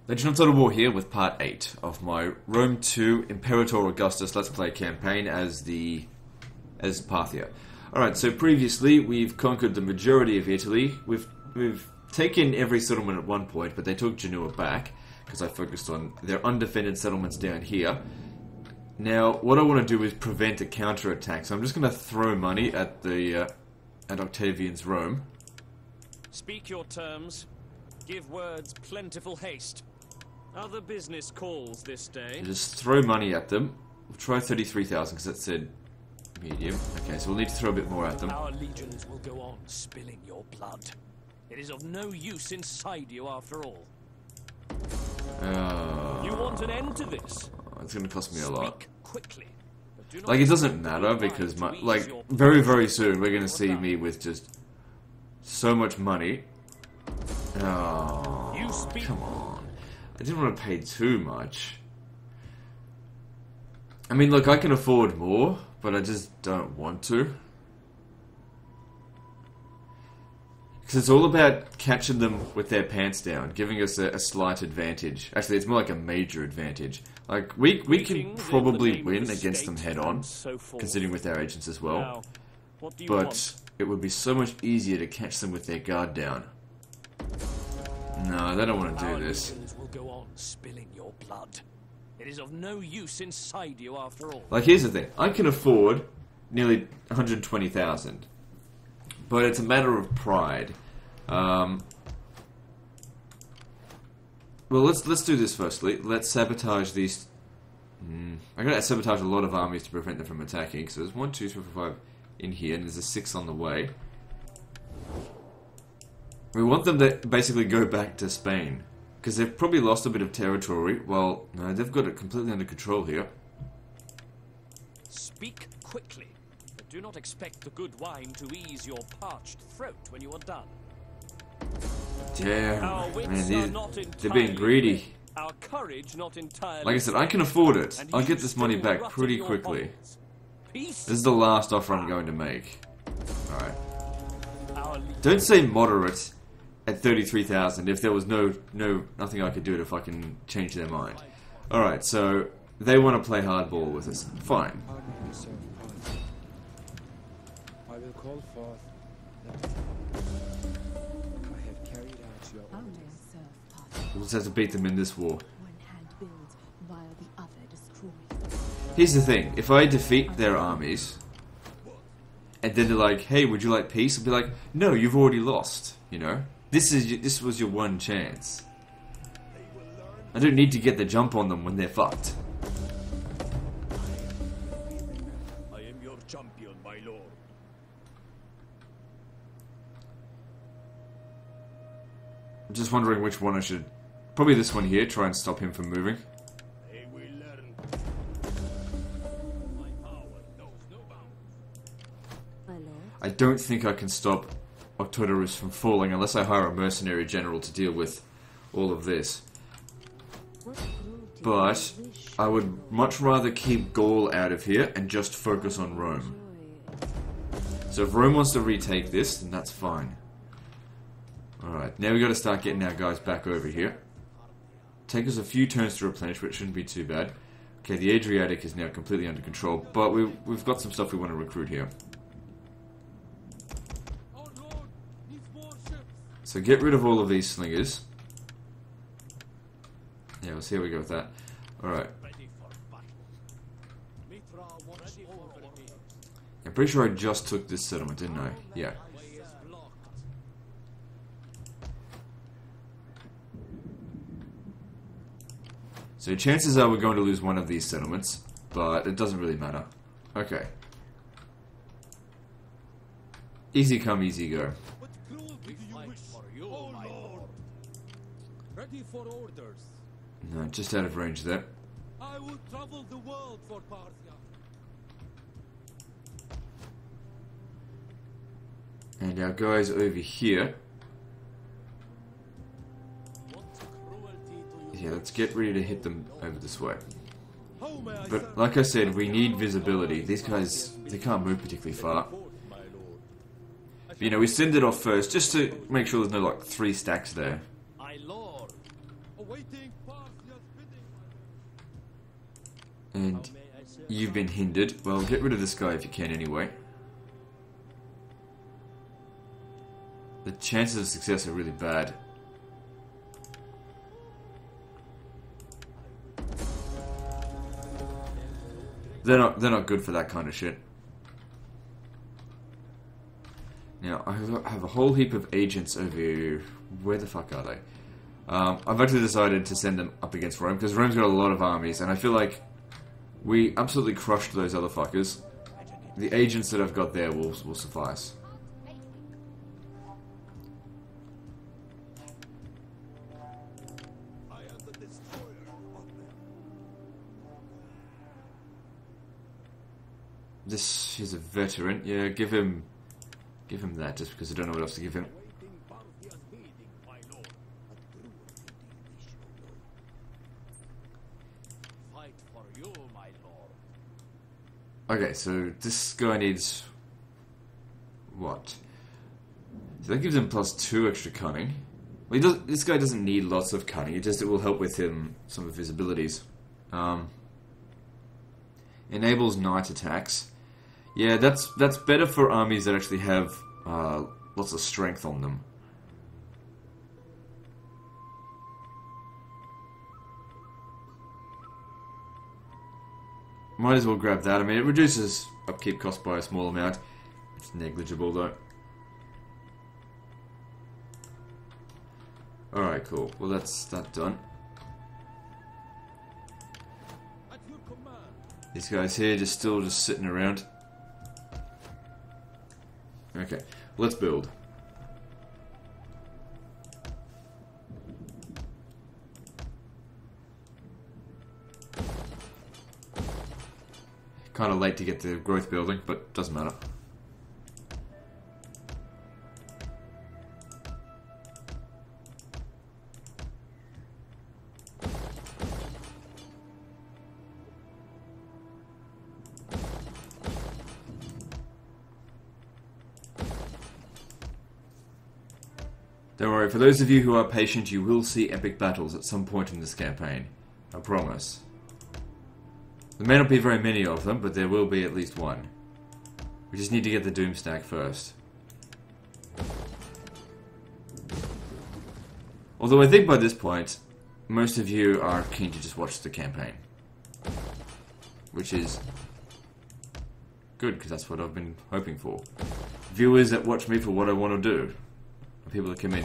Legend of Total War here with part 8 of my Rome 2 Imperator Augustus Let's Play campaign as Parthia. Alright, so previously we've conquered the majority of Italy. We've taken every settlement at one point, but they took Genoa back, because I focused on their undefended settlements down here. Now, what I want to do is prevent a counterattack, so I'm just going to throw money at at Octavian's Rome. Speak your terms. Give words plentiful haste. Other business calls this day. Just throw money at them. We'll try 33,000 because that said medium. Okay, so we'll need to throw a bit more at them. Our legions will go on spilling your blood. It is of no use inside you after all. You want an end to this? It's going to cost me a lot. Speak quickly. Like, it doesn't matter because very, very soon we're going to see me with just so much money. Oh, come on. I didn't want to pay too much. I mean, look, I can afford more, but I just don't want to. Because it's all about catching them with their pants down, giving us a slight advantage. Actually, it's more like a major advantage. Like, we can probably win against them head-on, considering with our agents as well. But it would be so much easier to catch them with their guard down. No, they don't want to do this. Will go on spilling your blood. It is of no use inside you after all. Like, here's the thing. I can afford nearly 120,000. But it's a matter of pride. Well, let's do this firstly. Let's sabotage these. I'm gonna sabotage a lot of armies to prevent them from attacking. So there's 1, 2, 3, 4, 5 in here, and there's a 6 on the way. We want them to basically go back to Spain, because they've probably lost a bit of territory. Well, no, they've got it completely under control here. Speak quickly, but do not expect the good wine to ease your parched throat when you are done. Damn, man, they're being greedy. Our courage not entirely. Like I said, I can afford it. I'll get this money back pretty quickly. This is the last offer I'm going to make. Alright. Don't say moderate at 33,000 if there was nothing I could do to fucking change their mind. Alright, so they want to play hardball with us. Fine. I will call forth I have carried out your orders. We'll just have to beat them in this war. Here's the thing, if I defeat their armies, and then they're like, hey, would you like peace? I'll be like, no, you've already lost, you know? This was your one chance. I don't need to get the jump on them when they're fucked. I am your champion, my lord. I'm just wondering which one I should... Probably this one here, try and stop him from moving. They will learn. My power knows no bounds. I don't think I can stop Octavian from falling unless I hire a mercenary general to deal with all of this. But I would much rather keep Gaul out of here and just focus on Rome. So if Rome wants to retake this, then that's fine. Alright, now we got to start getting our guys back over here. Take us a few turns to replenish, but it shouldn't be too bad. Okay, the Adriatic is now completely under control, but we've got some stuff we want to recruit here. So get rid of all of these slingers. Yeah, we'll see how we go with that. Alright. I'm pretty sure I just took this settlement, didn't I? Yeah. So chances are we're going to lose one of these settlements, but it doesn't really matter. Okay. Easy come, easy go. Ready for orders. No, just out of range there. I will travel the world for Parthia. And our guys over here. Yeah, let's get ready to hit them over this way. But like I said, we need visibility. These guys, they can't move particularly far. But, you know, we send it off first just to make sure there's no like 3 stacks there. My lord, Awaiting Parthia's bidding. And you've been hindered. Well, get rid of this guy if you can anyway. The chances of success are really bad. They're not good for that kind of shit. Now, I have a whole heap of agents over here. Where the fuck are they? I've actually decided to send them up against Rome, because Rome's got a lot of armies, and I feel like we absolutely crushed those other fuckers. The agents that I've got there will suffice. I am the destroyer of them. This is a veteran. Yeah, give him that, just because I don't know what else to give him. Awaiting Parthia's bidding, my lord. A true fight for you, my lord. Okay, so this guy needs... what? So that gives him +2 extra cunning. Well, this guy doesn't need lots of cunning, it will help with him some of his abilities. Enables knight attacks. Yeah, that's better for armies that actually have lots of strength on them. Might as well grab that. I mean, it reduces upkeep cost by a small amount. It's negligible, though. Alright, cool. Well, that's that done. At your command. These guys here still just sitting around. Okay, let's build. Kind of late to get the growth building, but doesn't matter. Don't worry, for those of you who are patient, you will see epic battles at some point in this campaign. I promise. There may not be very many of them, but there will be at least one. We just need to get the Doom stack first. Although I think by this point, most of you are keen to just watch the campaign. Which is good, because that's what I've been hoping for. Viewers that watch me for what I want to do. People that come in,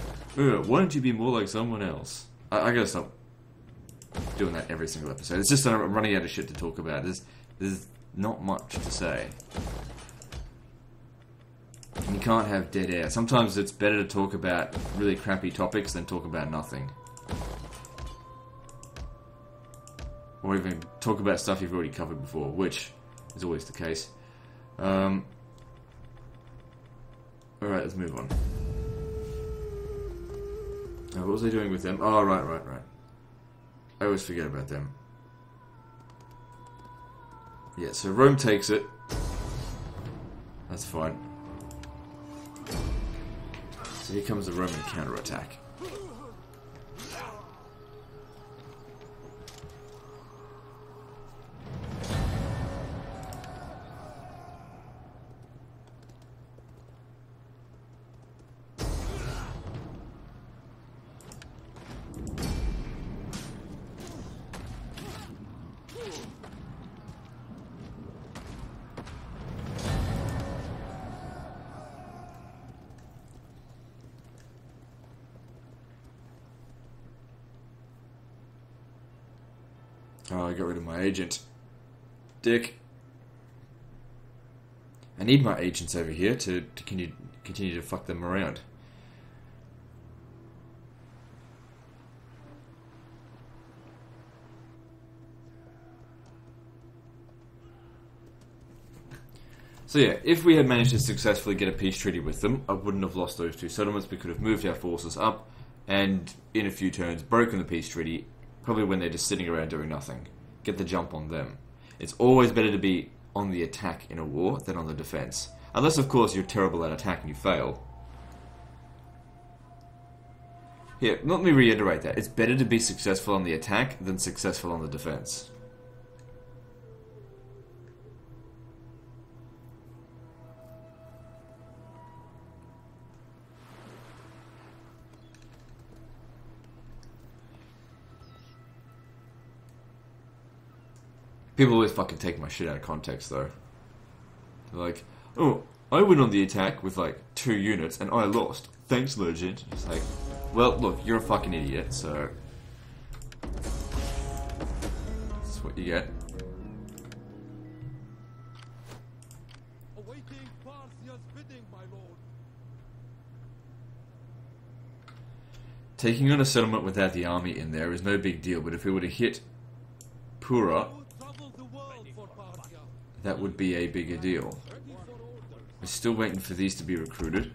why don't you be more like someone else? I gotta stop doing that every single episode. It's just that I'm running out of shit to talk about. There's not much to say. You can't have dead air. Sometimes it's better to talk about really crappy topics than talk about nothing. Or even talk about stuff you've already covered before, which is always the case. Alright, let's move on. What was I doing with them? Oh, right. I always forget about them. Yeah, so Rome takes it. That's fine. So here comes the Roman counterattack. Oh, I got rid of my agent. Dick. I need my agents over here to continue to fuck them around. So yeah, if we had managed to successfully get a peace treaty with them, I wouldn't have lost those two settlements. We could have moved our forces up and, in a few turns, broken the peace treaty, probably when they're just sitting around doing nothing. Get the jump on them. It's always better to be on the attack in a war than on the defense. Unless, of course, you're terrible at attack and you fail. Here, let me reiterate that. It's better to be successful on the attack than successful on the defense. People always fucking take my shit out of context, though. They're like, oh, I went on the attack with, like, 2 units, and I lost. Thanks, Legend. It's like, well, look, you're a fucking idiot, so... that's what you get. Awaiting Parthia's bidding, my lord. Taking on a settlement without the army in there is no big deal, but if we were to hit Pura, Trouble the world for Parthia. that would be a bigger deal. Ready for orders. We're still waiting for these to be recruited.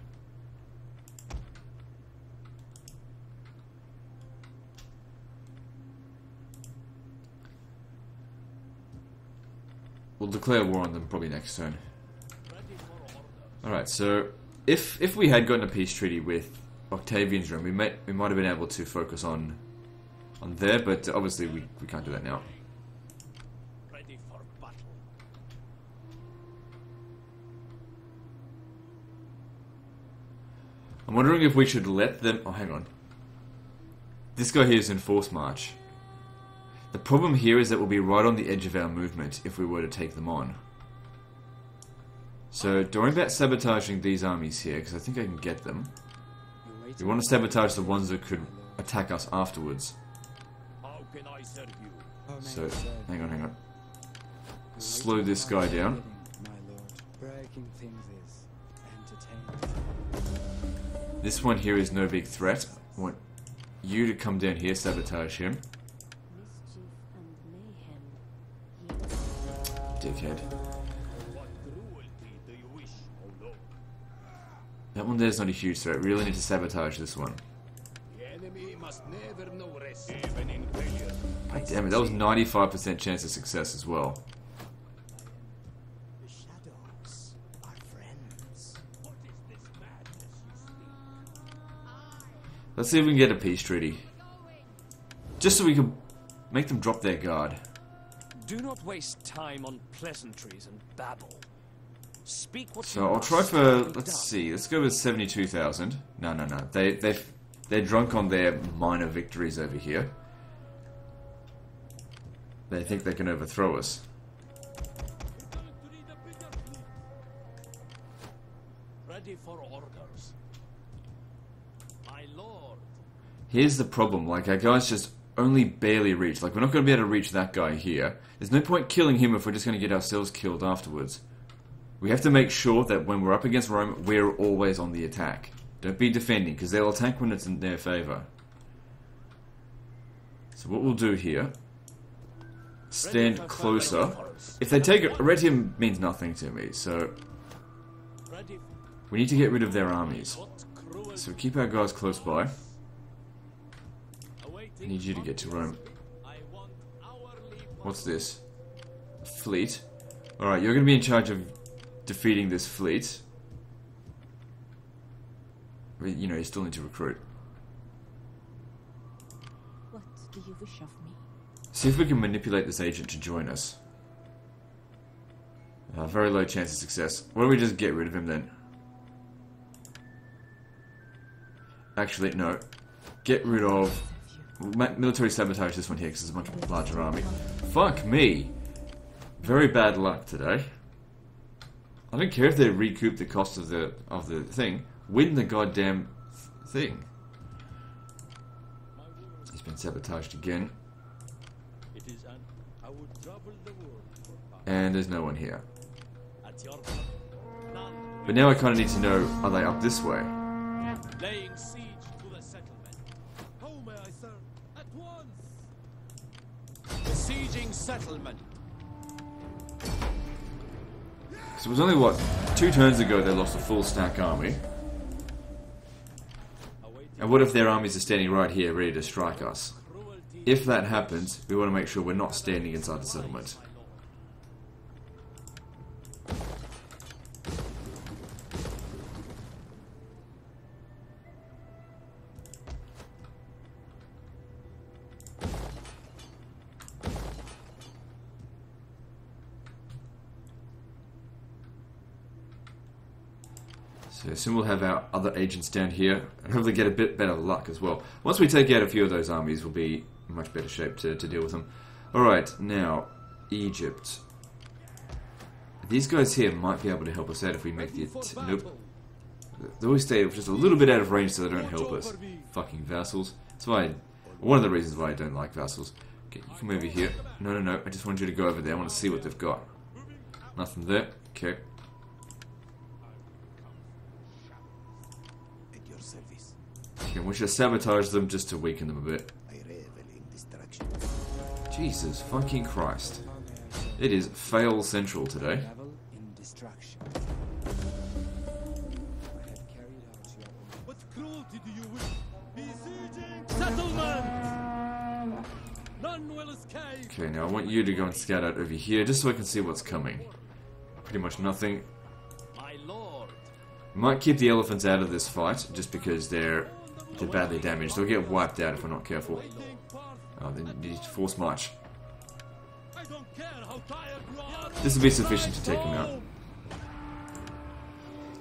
We'll declare war on them probably next turn. Alright, so if we had gotten a peace treaty with Octavian's realm, we might have been able to focus on there, but obviously we can't do that now. Ready for battle. I'm wondering if we should let them... oh, hang on. This guy here is in force march. The problem here is that we'll be right on the edge of our movement if we were to take them on. So, don't worry about sabotaging these armies here, because I think I can get them. We want to sabotage the ones that could attack us afterwards. How can I serve you? So, hang on. Slow this guy down. My lord, breaking things is entertaining. This one here is no big threat. I want you to come down here, sabotage him. Dickhead. What cruelty do you wish, O lord? That one there's not a huge threat. Really need to sabotage this one. The enemy must never know rest, even in failure. God damn it, that was 95% chance of success as well. The shadows are friends. What is this madness you speak? Let's see if we can get a peace treaty. Just so we can make them drop their guard. Do not waste time on pleasantries and babble. Speak what So you I'll must try for, be let's done. see, let's go with 72,000. No. They're drunk on their minor victories over here. They think they can overthrow us. Ready for orders. My lord. Here's the problem, like our guys just only barely reach. Like we're not going to be able to reach that guy here. There's no point killing him if we're just going to get ourselves killed afterwards. We have to make sure that when we're up against Rome, we're always on the attack. Don't be defending, because they'll attack when it's in their favour. So what we'll do here... stand closer. If they take it, Arretium means nothing to me, so... Ready. we need to get rid of their armies. What cruelty? So keep our guys close by. Awaiting I need you to get to Rome. I want hourly. What's this? A fleet? Alright, you're going to be in charge of defeating this fleet. But, you know, you still need to recruit. What do you wish of me? See if we can manipulate this agent to join us. Very low chance of success. Why don't we just get rid of him then? Actually, no. Get rid of... military sabotage this one here because it's a much larger army. Fuck me! Very bad luck today. I don't care if they recoup the cost of the thing. Win the goddamn thing. He's been sabotaged again. It is an. I would trouble the world for power. And there's no one here. At your none. But now I kind of need to know, are they up this way? Laying siege to the settlement. How may I serve? At once. Besieging settlement. So it was only, what, 2 turns ago they lost a full stack army. And what if their armies are standing right here ready to strike us? Cruelty. If that happens, we want to make sure we're not standing inside the settlement. So soon we'll have our other agents down here, and hopefully get a bit better luck as well. Once we take out a few of those armies, we'll be in much better shape to deal with them. Alright, now, Egypt. These guys here might be able to help us out if we make the... Nope. They always stay just a little bit out of range so they don't help us. Fucking vassals. That's why... One of the reasons why I don't like vassals. Okay, you come over here. No, I just want you to go over there. I want to see what they've got. Nothing there. Okay. At your service. Okay, we should sabotage them just to weaken them a bit. I revel in destruction. Jesus fucking Christ. It is fail central today. Revel in destruction. I have carried out your own. What cruelty do you wish? Besieging settlement! None will escape! Okay, now I want you to go and scout out over here just so I can see what's coming. Pretty much nothing. My lord! Might keep the elephants out of this fight just because they're badly damaged. They'll get wiped out if we're not careful. Oh, they need to force march. I don't care how tired you are! This will be sufficient to take them out.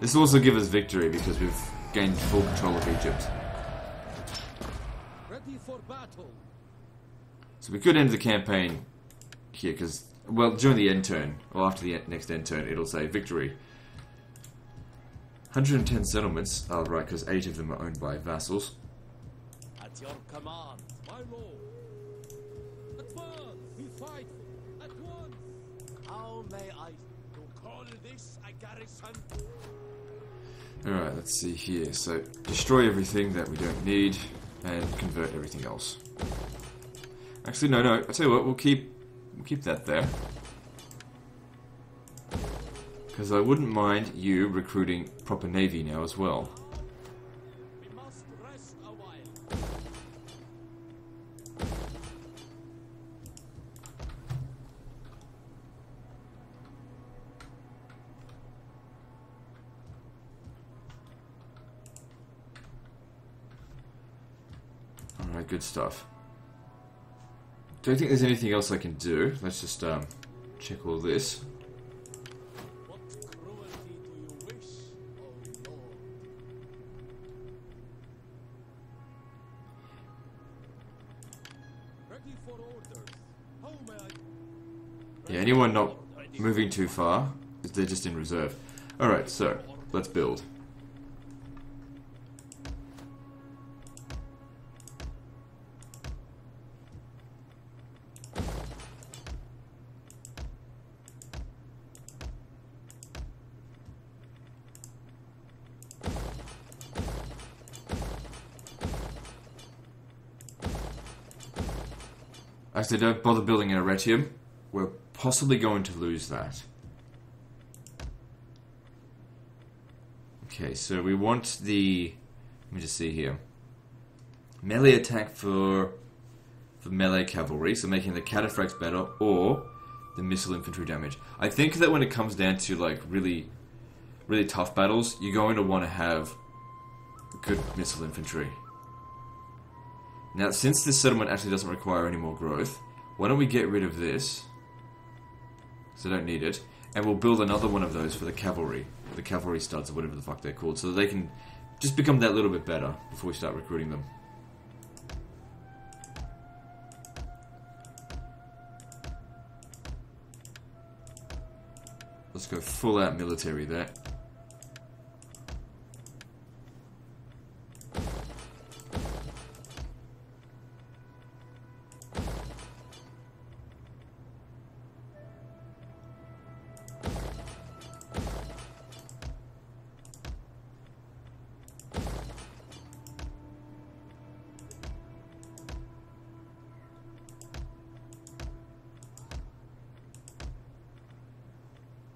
This will also give us victory because we've gained full control of Egypt. Ready for battle! So we could end the campaign here because, well, during the end turn, or after the next end turn, it'll say victory. 110 settlements. Oh, right, because 8 of them are owned by vassals. At your command, my lord! Advance! We fight! At once! How may I... You call this a garrison? Alright, let's see here. So, destroy everything that we don't need, and convert everything else. Actually, no, I'll tell you what, we'll keep that there. Because I wouldn't mind you recruiting proper navy now as well. We must rest a while. Alright, good stuff. Don't think there's anything else I can do. Let's just check all this. What cruelty do you wish, O lord? Ready for orders. How may I... Yeah, anyone not moving too far, they're just in reserve. Alright, so, let's build. Actually, don't bother building an Arretium. We're possibly going to lose that. Okay, so we want the... Let me just see here. Melee attack for melee cavalry, so making the cataphracts better, or the missile infantry damage. I think that when it comes down to like really tough battles, you're going to want to have good missile infantry. Now, since this settlement actually doesn't require any more growth, why don't we get rid of this? Because I don't need it. And we'll build another one of those for the cavalry studs, or whatever the fuck they're called, so that they can just become that little bit better before we start recruiting them. Let's go full out military there.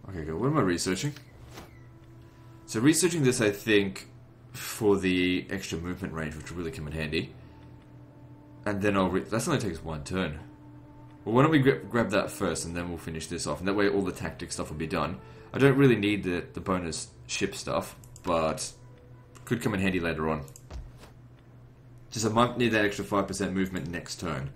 Okay, good. What am I researching? So researching this, I think, for the extra movement range, which will really come in handy. And then that's only takes one turn. Well, why don't we grab that first, and then we'll finish this off. And that way all the tactic stuff will be done. I don't really need the bonus ship stuff, but could come in handy later on. Just I might need that extra 5% movement next turn.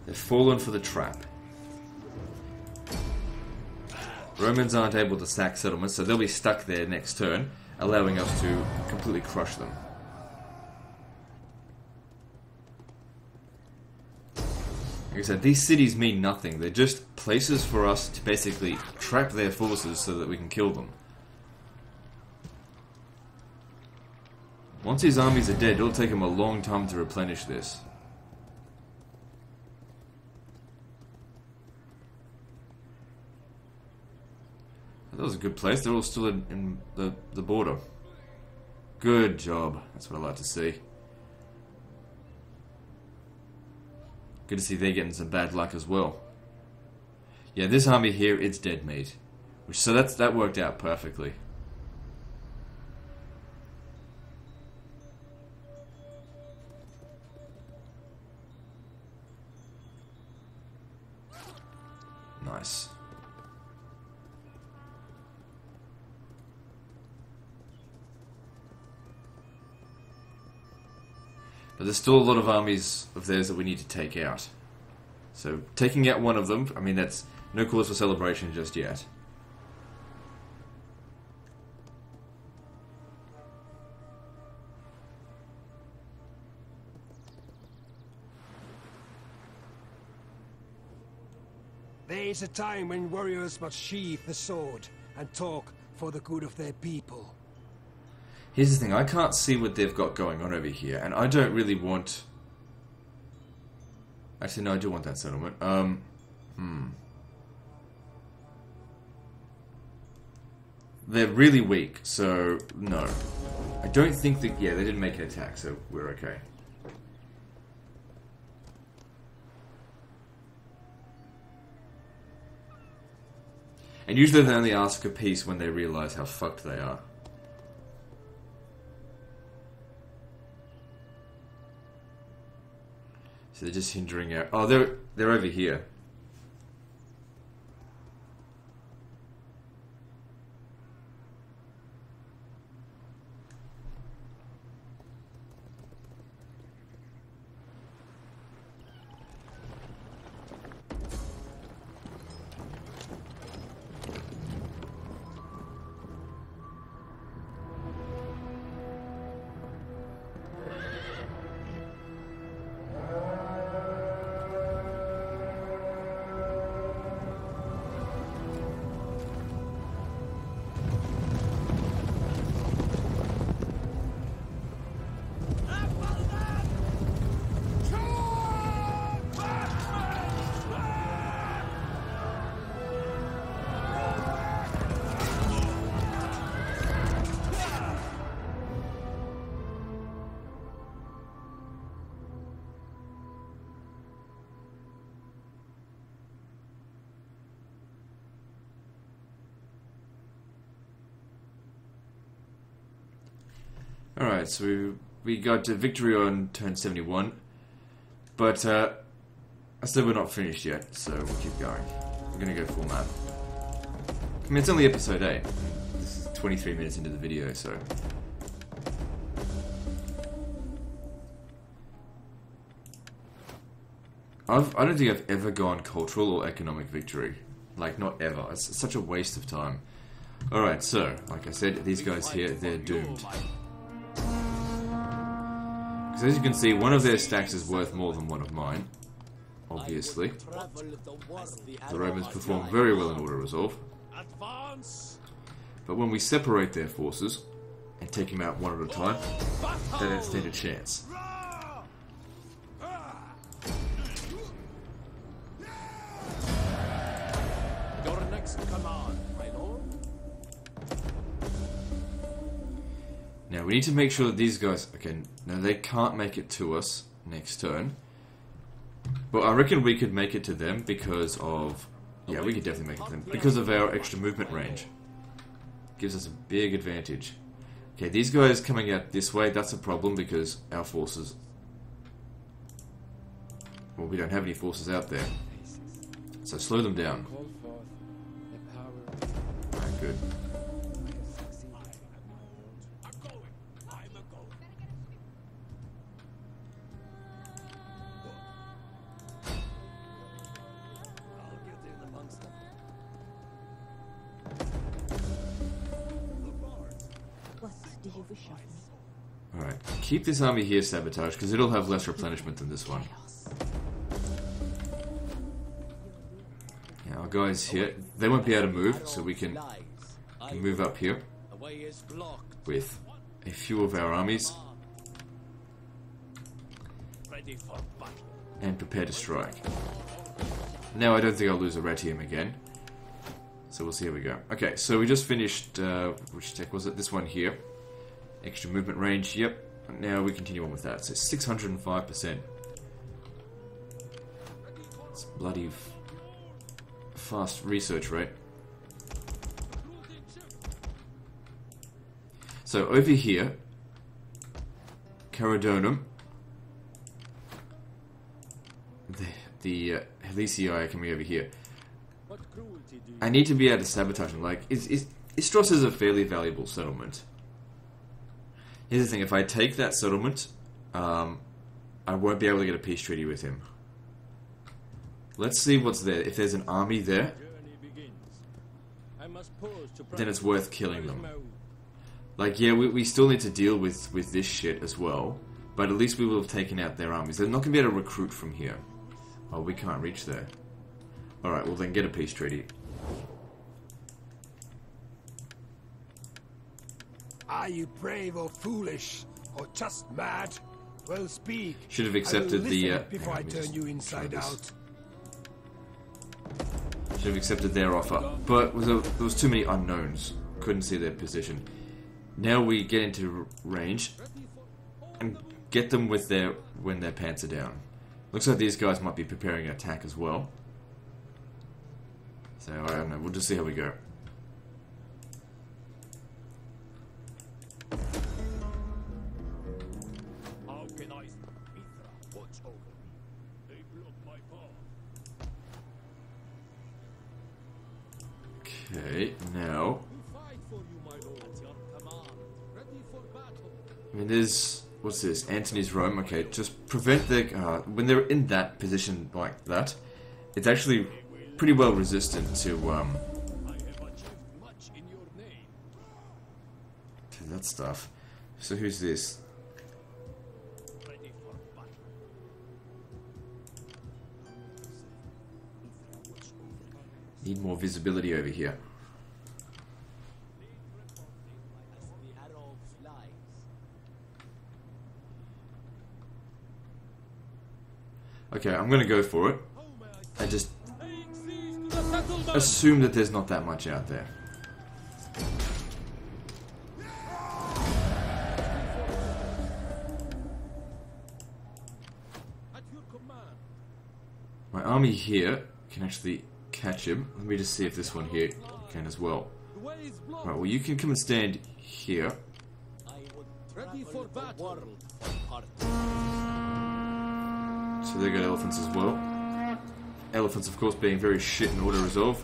They've fallen for the trap. Romans aren't able to sack settlements, so they'll be stuck there next turn, allowing us to completely crush them. Like I said, these cities mean nothing. They're just places for us to basically trap their forces so that we can kill them. Once these armies are dead, it'll take them a long time to replenish this. That was a good place. They're all still in the border. Good job. That's what I like to see. Good to see they're getting some bad luck as well. Yeah, this army here, it's dead meat. So that worked out perfectly. Nice. But there's still a lot of armies of theirs that we need to take out. So, taking out one of them, I mean, that's no cause for celebration just yet. There is a time when warriors must sheathe the sword and talk for the good of their people. Here's the thing, I can't see what they've got going on over here, and I don't really want... Actually, no, I do want that settlement. They're really weak, so no. I don't think that... Yeah, they didn't make an attack, so we're okay. And usually they only ask for peace when they realize how fucked they are. So they're just hindering our... Oh, they're over here. Alright, so we got a victory on turn 71, but I said we're not finished yet, so we'll keep going. We're gonna go full map. I mean, it's only episode 8. This is 23 minutes into the video, so... I don't think I've ever gone cultural or economic victory. Like, not ever. It's such a waste of time. Alright, so, like I said, these guys here, they're doomed. Because as you can see, one of their stacks is worth more than one of mine. Obviously. The Romans perform very well in order resolve. But when we separate their forces, and take them out one at a time, they don't stand a chance. Your next command, my lord. Now, we need to make sure that these guys... Okay, now they can't make it to us next turn. But I reckon we could make it to them because of... Yeah, we could definitely make it to them. Because of our extra movement range. Gives us a big advantage. Okay, these guys coming out this way, that's a problem because our forces... Well, we don't have any forces out there. So slow them down. Call forth the power Alright, good. keep this army here sabotaged, because it'll have less replenishment than this one. Yeah, our guys here, they won't be able to move, so we can move up here with a few of our armies and prepare to strike. Now I don't think I'll lose a Ratium again, so we'll see how we go. Okay, so we just finished, which tech was it? This one here. Extra movement range, yep. Now we continue on with that. So 605%. It's bloody fast research rate. So over here, Caradonum, the Helicii are coming over here. I need to be able to sabotage them. Like, Istros is a fairly valuable settlement. Here's the thing, if I take that settlement, I won't be able to get a peace treaty with him. Let's see what's there. If there's an army there, then it's worth killing them. Like, yeah, we still need to deal with this shit as well, but at least we will have taken out their armies. They're not going to be able to recruit from here. Oh, we can't reach there. Alright, well then get a peace treaty. Are you brave or foolish, or just mad? Well, speak. Should have accepted the. Before I turn you inside out. Should have accepted their offer, but there was too many unknowns. Couldn't see their position. Now we get into range and get them with when their pants are down. Looks like these guys might be preparing an attack as well. So I don't know. We'll just see how we go. Okay, now. I mean, there's. What's this? Antony's Rome. Okay, just prevent their. When they're in that position like that, it's actually pretty well resistant to that stuff. So who's this? Need more visibility over here. Okay, I'm gonna go for it. I just assume that there's not that much out there. My army here can actually catch him. Let me just see if this one here can as well. Right, well you can come and stand here. So they got elephants as well. Elephants, of course, being very shit in auto resolve.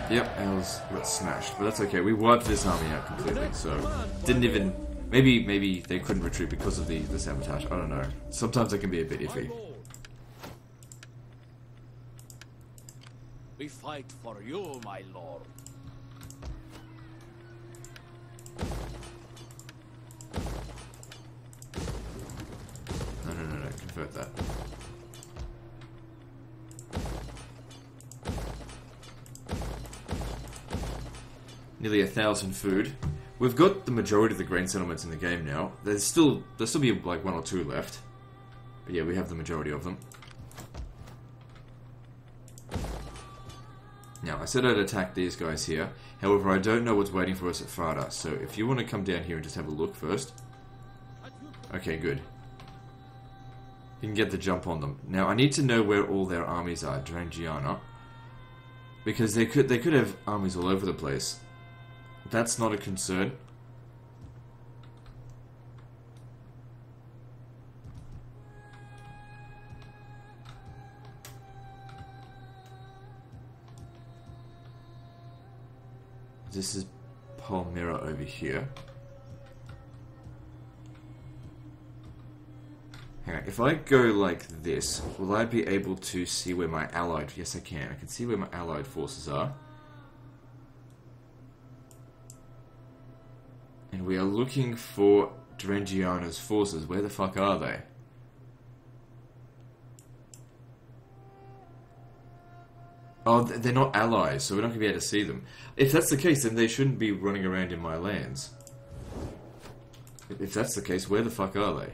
Yep, ours got smashed, but that's okay. We wiped this army out completely, so didn't even. Maybe they couldn't retreat because of the sabotage. I don't know. Sometimes it can be a bit iffy. We fight for you, my lord. No, convert that. Nearly 1,000 food. We've got the majority of the grain settlements in the game now. There'll still be like 1 or 2 left. But yeah, we have the majority of them. Now, I said I'd attack these guys here. However, I don't know what's waiting for us at Farda. So if you want to come down here and just have a look first. Okay, good. You can get the jump on them. Now, I need to know where all their armies are, Drangiana. Because they could have armies all over the place. That's not a concern. This is Palmyra over here. Hang on, if I go like this, will I be able to see where my allied... Yes, I can. I can see where my allied forces are. And we are looking for Drengiano's forces. Where the fuck are they? Oh, they're not allies, so we're not going to be able to see them. If that's the case, then they shouldn't be running around in my lands. If that's the case, where the fuck are they?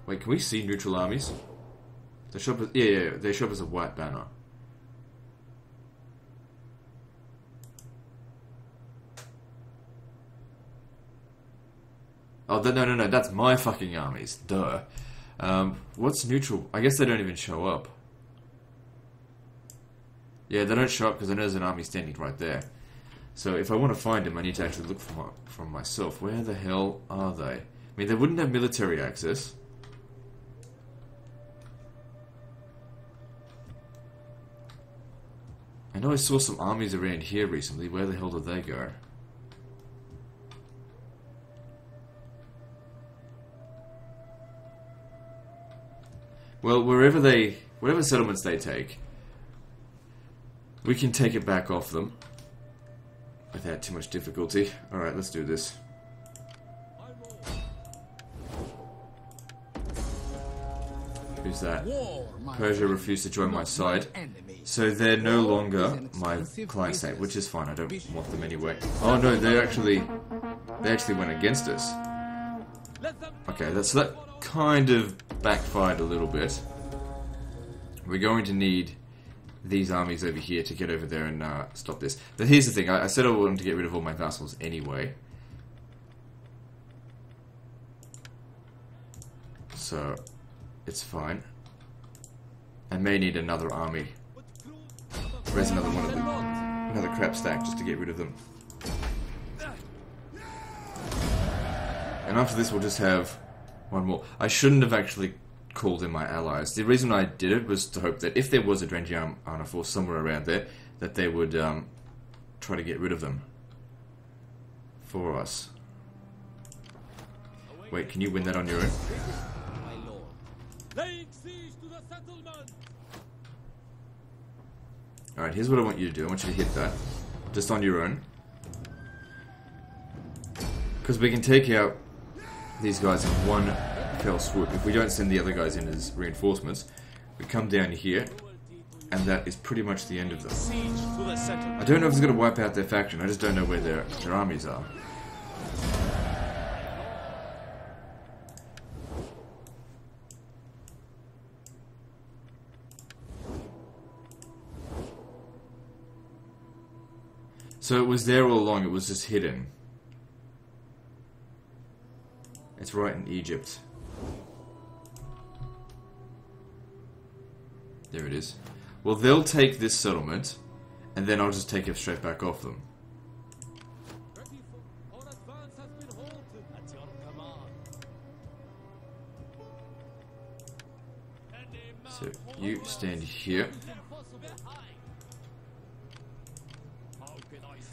Wait, can we see neutral armies? They show up as, yeah, they show up as a white banner. Oh, no, that's my fucking armies. Duh. What's neutral? I guess they don't even show up. Yeah, they don't show up because I know there's an army standing right there. So if I want to find them, I need to actually look for myself. Where the hell are they? I mean, they wouldn't have military access. I know I saw some armies around here recently. Where the hell did they go? Well, whatever settlements they take, we can take it back off them without too much difficulty. Alright, let's do this. Who's that? Persia refused to join my side, so they're no longer my client state, which is fine. I don't want them anyway. Oh no, they actually went against us. Okay, so that kind of backfired a little bit. We're going to need these armies over here to get over there and stop this. But here's the thing, I said I wanted to get rid of all my vassals anyway. So, it's fine. I may need another army. Where's another one of them? Another crap stack just to get rid of them. And after this we'll just have one more. I shouldn't have actually called in my allies. The reason I did it was to hope that if there was a Drengiano force somewhere around there, that they would try to get rid of them for us. Wait, can you win that on your own? Alright, here's what I want you to do. I want you to hit that. Just on your own. Because we can take out these guys in one fell swoop. If we don't send the other guys in as reinforcements, we come down here, and that is pretty much the end of them. I don't know if it's going to wipe out their faction, I just don't know where their armies are. So it was there all along, it was just hidden. It's right in Egypt. There it is. Well, they'll take this settlement, and then I'll just take it straight back off them. So, you stand here.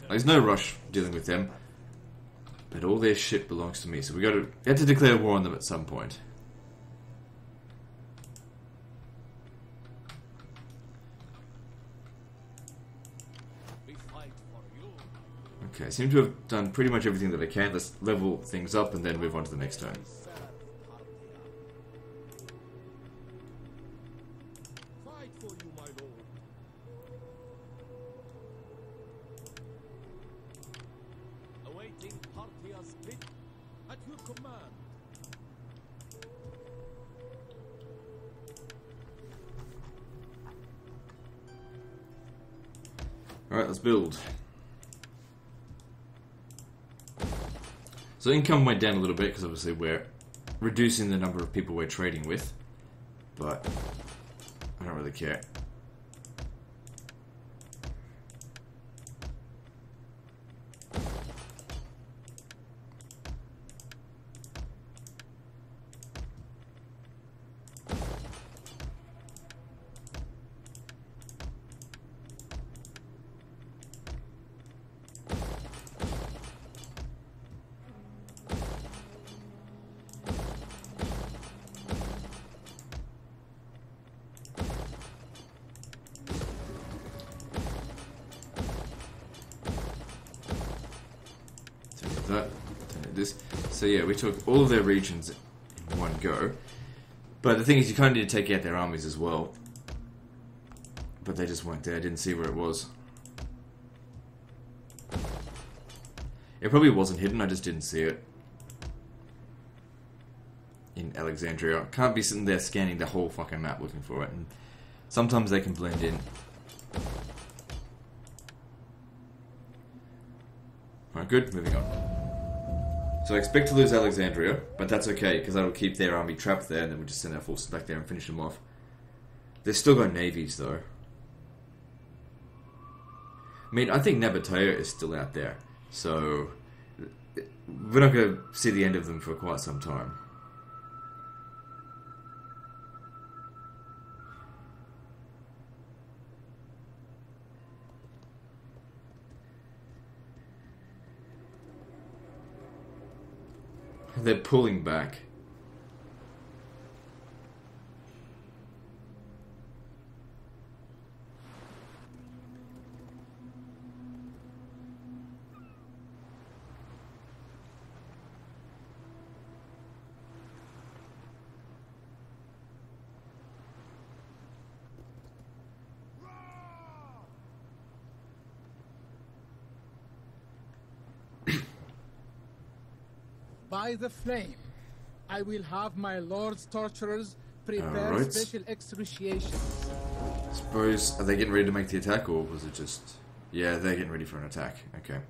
There's no rush dealing with them, but all their shit belongs to me, so we have to declare war on them at some point. Okay, I seem to have done pretty much everything that I can. Let's level things up and then move on to the next turn. Awaiting Parthia's bid at your command. Alright, let's build. So income went down a little bit because obviously we're reducing the number of people we're trading with, but I don't really care. this. So yeah, we took all of their regions in one go. But the thing is, you kind of need to take out their armies as well. But they just weren't there. I didn't see where it was. It probably wasn't hidden, I just didn't see it. In Alexandria. Can't be sitting there scanning the whole fucking map looking for it. And sometimes they can blend in. Alright, good. Moving on. So I expect to lose Alexandria, but that's okay, because that'll keep their army trapped there, and then we'll just send our forces back there and finish them off. They've still got navies, though. I mean, I think Nabatea is still out there, so we're not going to see the end of them for quite some time. They're pulling back. By the flame, I will have my lord's torturers prepare Alright. special excruciations. Suppose, are they getting ready to make the attack, or was it just... Yeah, they're getting ready for an attack. Okay.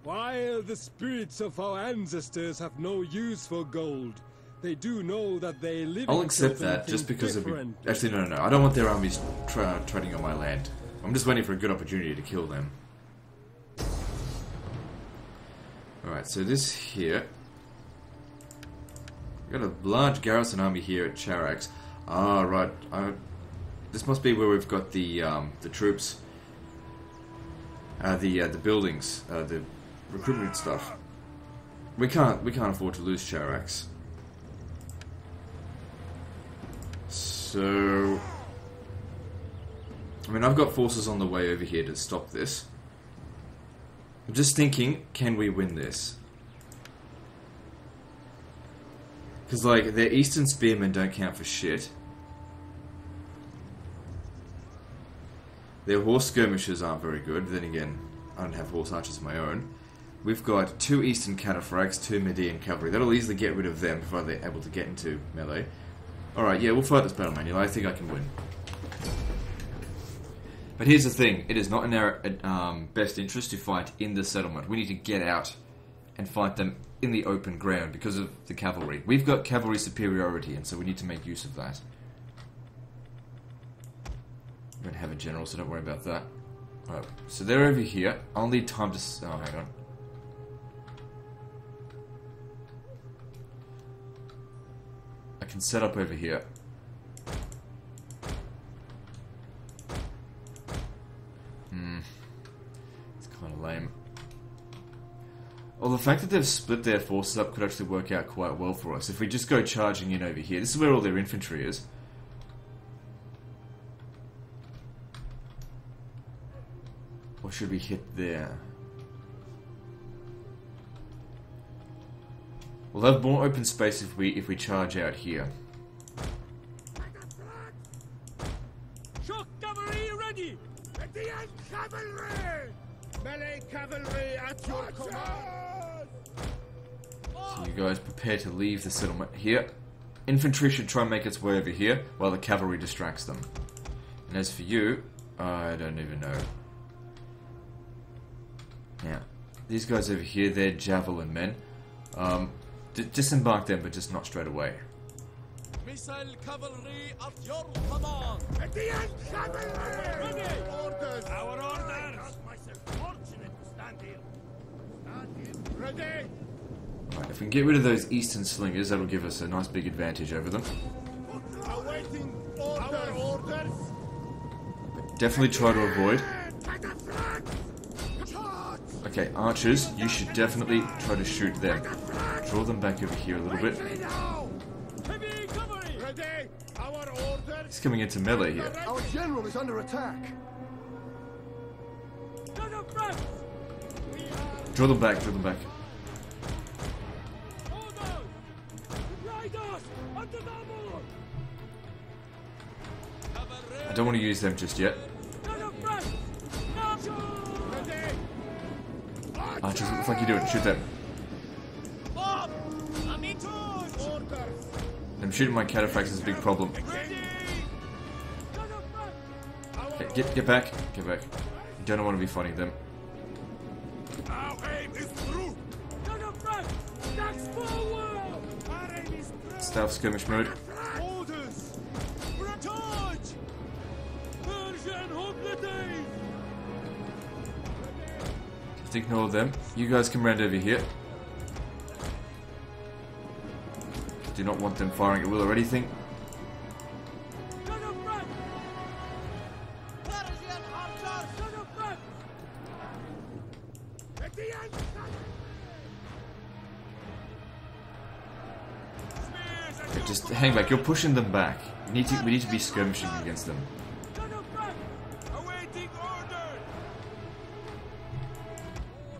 While the spirits of our ancestors have no use for gold, they do know that they live. I'll accept that, just because of... Actually, no. I don't want their armies treading on my land. I'm just waiting for a good opportunity to kill them. Alright, so this here... We've got a large garrison army here at Charax. Ah, right. This must be where we've got the troops, the buildings, the recruitment stuff. We can't afford to lose Charax. So, I mean, I've got forces on the way over here to stop this. I'm just thinking, can we win this? Because, like, their eastern spearmen don't count for shit. Their horse skirmishers aren't very good. Then again, I don't have horse archers of my own. We've got 2 eastern cataphracts, 2 Median cavalry. That'll easily get rid of them before they're able to get into melee. Alright, yeah, we'll fight this battle manual. I think I can win. But here's the thing. It is not in our best interest to fight in the settlement. We need to get out and fight them in the open ground because of the cavalry. We've got cavalry superiority, and so we need to make use of that. We don't have a general, so don't worry about that. Alright, so they're over here. I'll need time to... Oh, hang on. I can set up over here. It's kind of lame. Well, the fact that they've split their forces up could actually work out quite well for us. If we just go charging in over here. This is where all their infantry is. Or should we hit there? We'll have more open space if we charge out here. Shock cavalry ready! Median cavalry! Melee cavalry at your command! So you guys prepare to leave the settlement here. Infantry should try and make its way over here while the cavalry distracts them. And as for you, I don't even know. Now, these guys over here, they're javelin men. Disembark them, but just not straight away. Missile cavalry at your command! Median cavalry! Ready! Orders! Our orders! Not myself fortunate to stand here. Stand here. Ready! Right, if we can get rid of those eastern slingers, that'll give us a nice big advantage over them. Awaiting our orders! But definitely try to avoid. Okay, archers, you should definitely try to shoot them. Draw them back over here a little bit. Heavy cavalry! Ready! Our orders! He's coming into melee here. Our general is under attack. Draw them back, draw them back. I don't want to use them just yet. Archers, what the fuck are you doing? Shoot them. Them shooting my cataphracts is a big problem. Okay, get back. Get back. You don't want to be fighting them. Stealth skirmish mode. Just ignore them. You guys come round over here. Do not want them firing at will or anything. Okay, just hang back. You're pushing them back. We need to be skirmishing against them.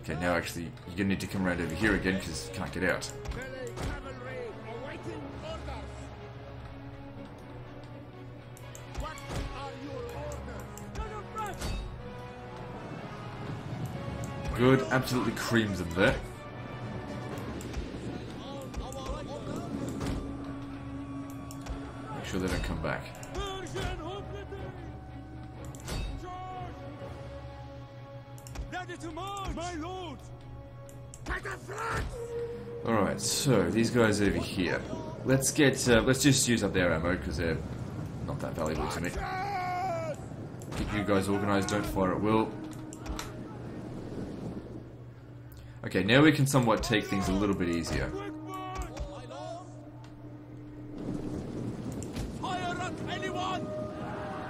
Okay, now actually you're gonna need to come around over here again because you can't get out. Good, absolutely creams them there. Make sure they don't come back. Alright, so these guys over here. Let's just use up their ammo because they're not that valuable to me. Keep you guys organized, don't fire at will. Okay, now we can somewhat take things a little bit easier.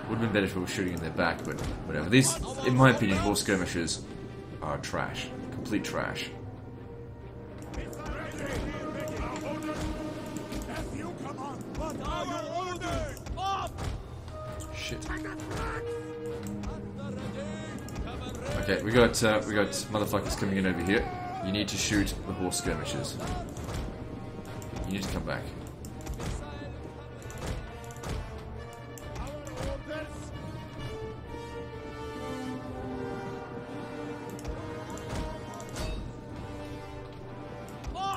Would have been better if we were shooting in their back, but whatever. These, in my opinion, horse skirmishers are trash. Complete trash. Shit. Okay, we got motherfuckers coming in over here. You need to shoot the horse skirmishers. You need to come back.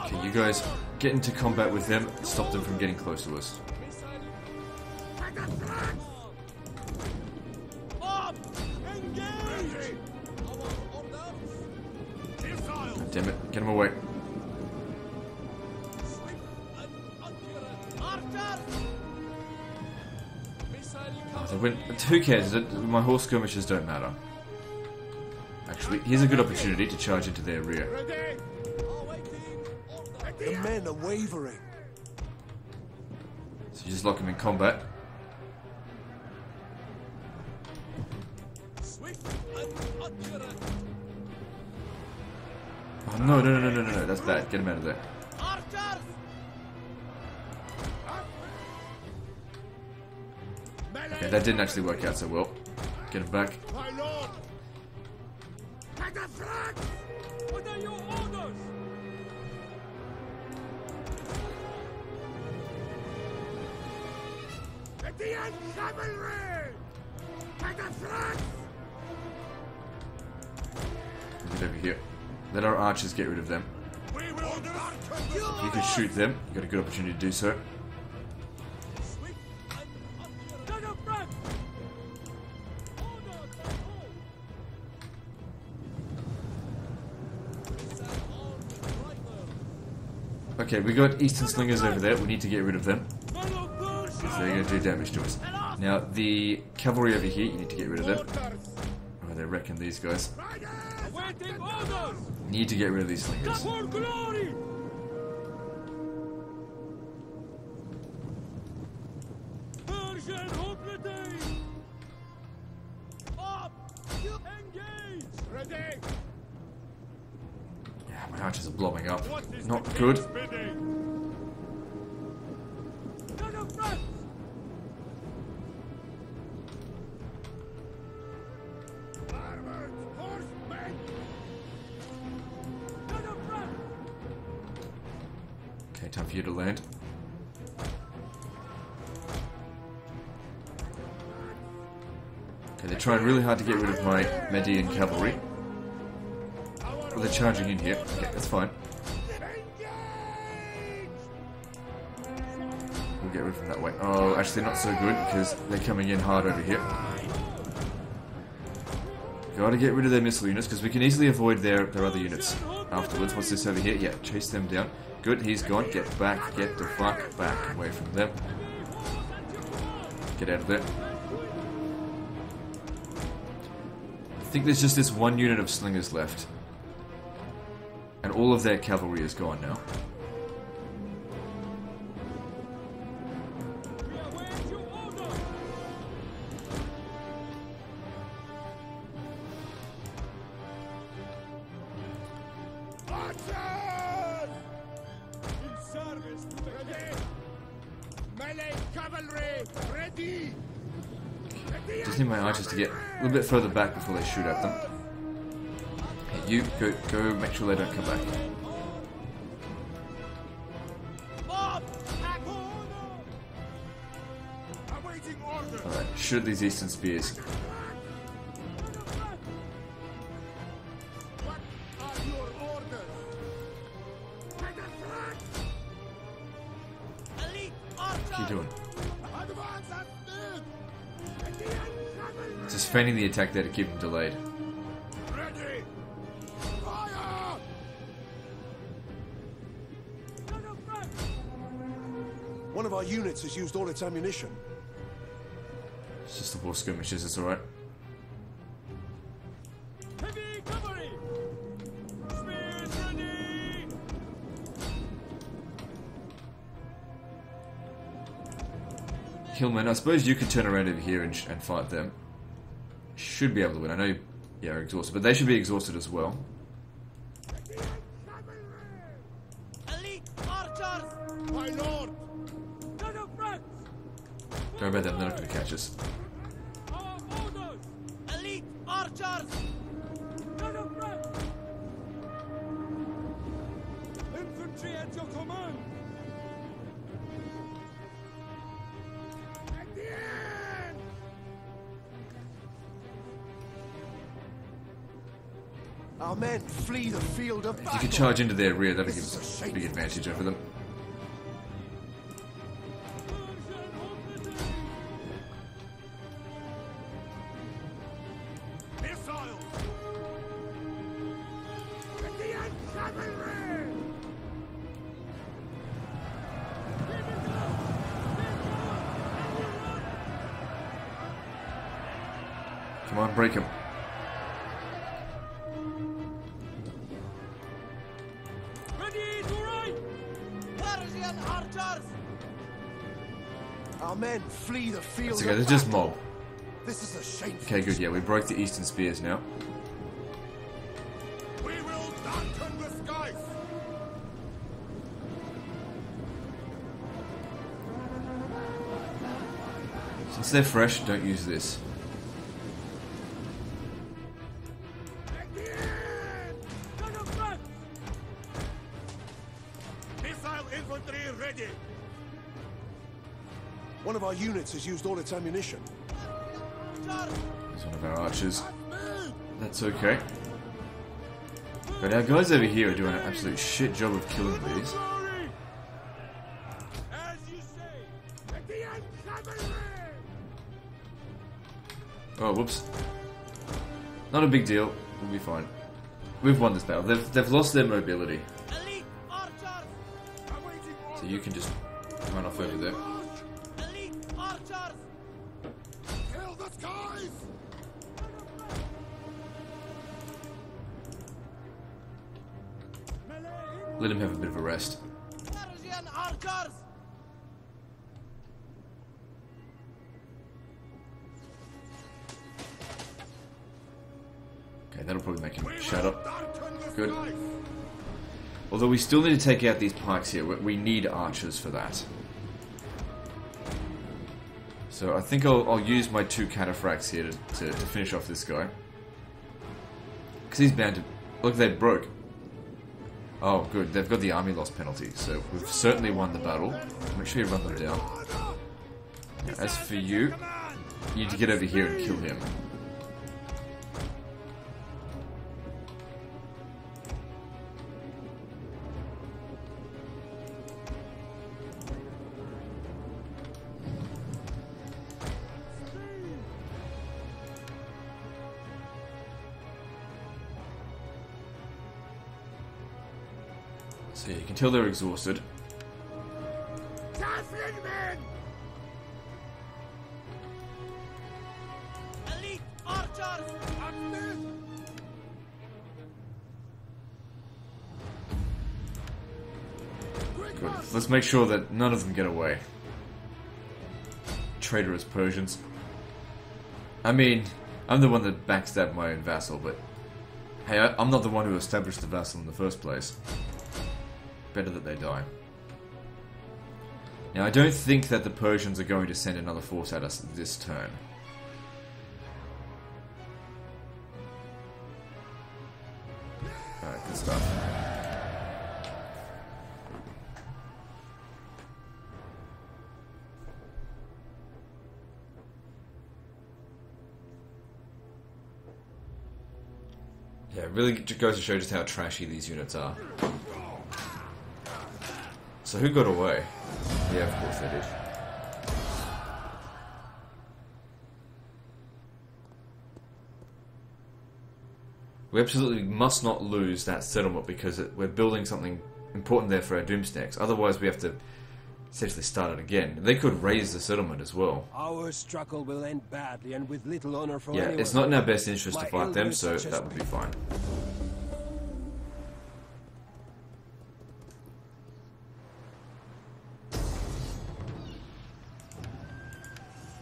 Okay, you guys get into combat with them. Stop them from getting close to us. Damn it, get him away. Oh, they went. Who cares? My horse skirmishers don't matter. Actually, here's a good opportunity to charge into their rear. The men are wavering. So you just lock them in combat. Oh, no, that's bad. Get him out of there. Okay, that didn't actually work out so well. Get him back. What are your orders? Indian cavalry! Take the front! Get over here. Let our archers get rid of them. If you can shoot them, you got a good opportunity to do so. Okay, we got Eastern Slingers over there. We need to get rid of them. Because they're going to do damage to us. Now, the cavalry over here, you need to get rid of them. Oh, they're wrecking these guys. Need to get rid of these slingers. Yeah, my archers are blowing up. Not good. Okay, time for you to land. Okay, they're trying really hard to get rid of my Median cavalry. Well, they're charging in here. Okay, that's fine. We'll get rid of them that way. Oh, actually not so good because they're coming in hard over here. Gotta get rid of their missile units because we can easily avoid their other units afterwards. What's this over here? Yeah, chase them down. Good, he's gone. Get back. Get the fuck back away from them. Get out of there. I think there's just this one unit of slingers left. And all of their cavalry is gone now. Just need my archers to get a little bit further back before they shoot at them. Hey, you go make sure they don't come back. Alright, shoot at these eastern spears. What are you doing? Just feigning the attack there to keep him delayed. One of our units has used all its ammunition. It's just the war skirmishes, it's alright. Heavy cavalry! Spears ready! Hillman, I suppose you could turn around over here and fight them. Should be able to win. I know you're exhausted, but they should be exhausted as well. Elite archers! My lord! Don't worry about them, they're not going to catch us. Our orders! Elite archers! Infantry at your command! At the end! Our men flee the field of If you battle. could charge into their rear, that'd give us a big advantage over them. Come on, break him. Ready to ride! Persian archers! Our men flee the field It's okay, of they're just battle. mob. This is a shameful. Okay, good, yeah, we broke the eastern spears now. We will darken the skies! Since they're fresh, don't use this. Missile infantry ready! One of our units has used all its ammunition. There's one of our archers. That's okay. But our guys over here are doing an absolute shit job of killing these. As you say! At the end, cavalry! Oh, whoops. Not a big deal. We'll be fine. We've won this battle. They've lost their mobility. Elite archers! Awaiting So you can just run off over there. Elite archers! Kill the skies! Let him have a bit of a rest. Persian archers! Okay, that'll probably make him shut up. Good. Although we still need to take out these pikes here. We need archers for that. So I think I'll use my 2 cataphracts here to finish off this guy. Because he's bound to... Look, they broke. Oh, good. They've got the army loss penalty. So we've certainly won the battle. Make sure you run them down. Now, as for you, you need to get over here and kill him. So you can tell they're exhausted. Elite archers! Good. Let's make sure that none of them get away. Traitorous Persians. I mean, I'm the one that backstabbed my own vassal, but hey, I'm not the one who established the vassal in the first place. Better that they die. Now, I don't think that the Persians are going to send another force at us this turn. Alright, good stuff. Yeah, it really goes to show just how trashy these units are. So who got away? Yeah, of course they did. We absolutely must not lose that settlement because we're building something important there for our doomsnacks. Otherwise we have to essentially start it again. They could raise the settlement as well. Our struggle will end badly and with little honor for Yeah, anyone. it's not in our best interest to My fight them, elders so such as that would be fine.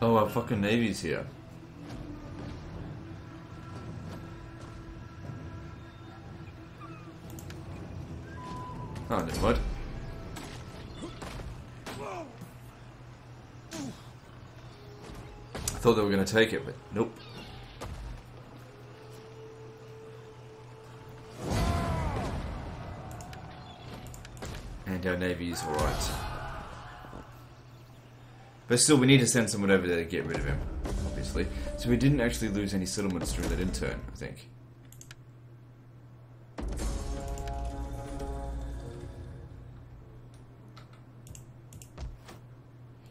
Oh, our fucking navy's here. Oh, never mind. I thought they were going to take it, but nope. And our navy is alright. But still, we need to send someone over there to get rid of him, obviously. So we didn't actually lose any settlements during that intern, I think.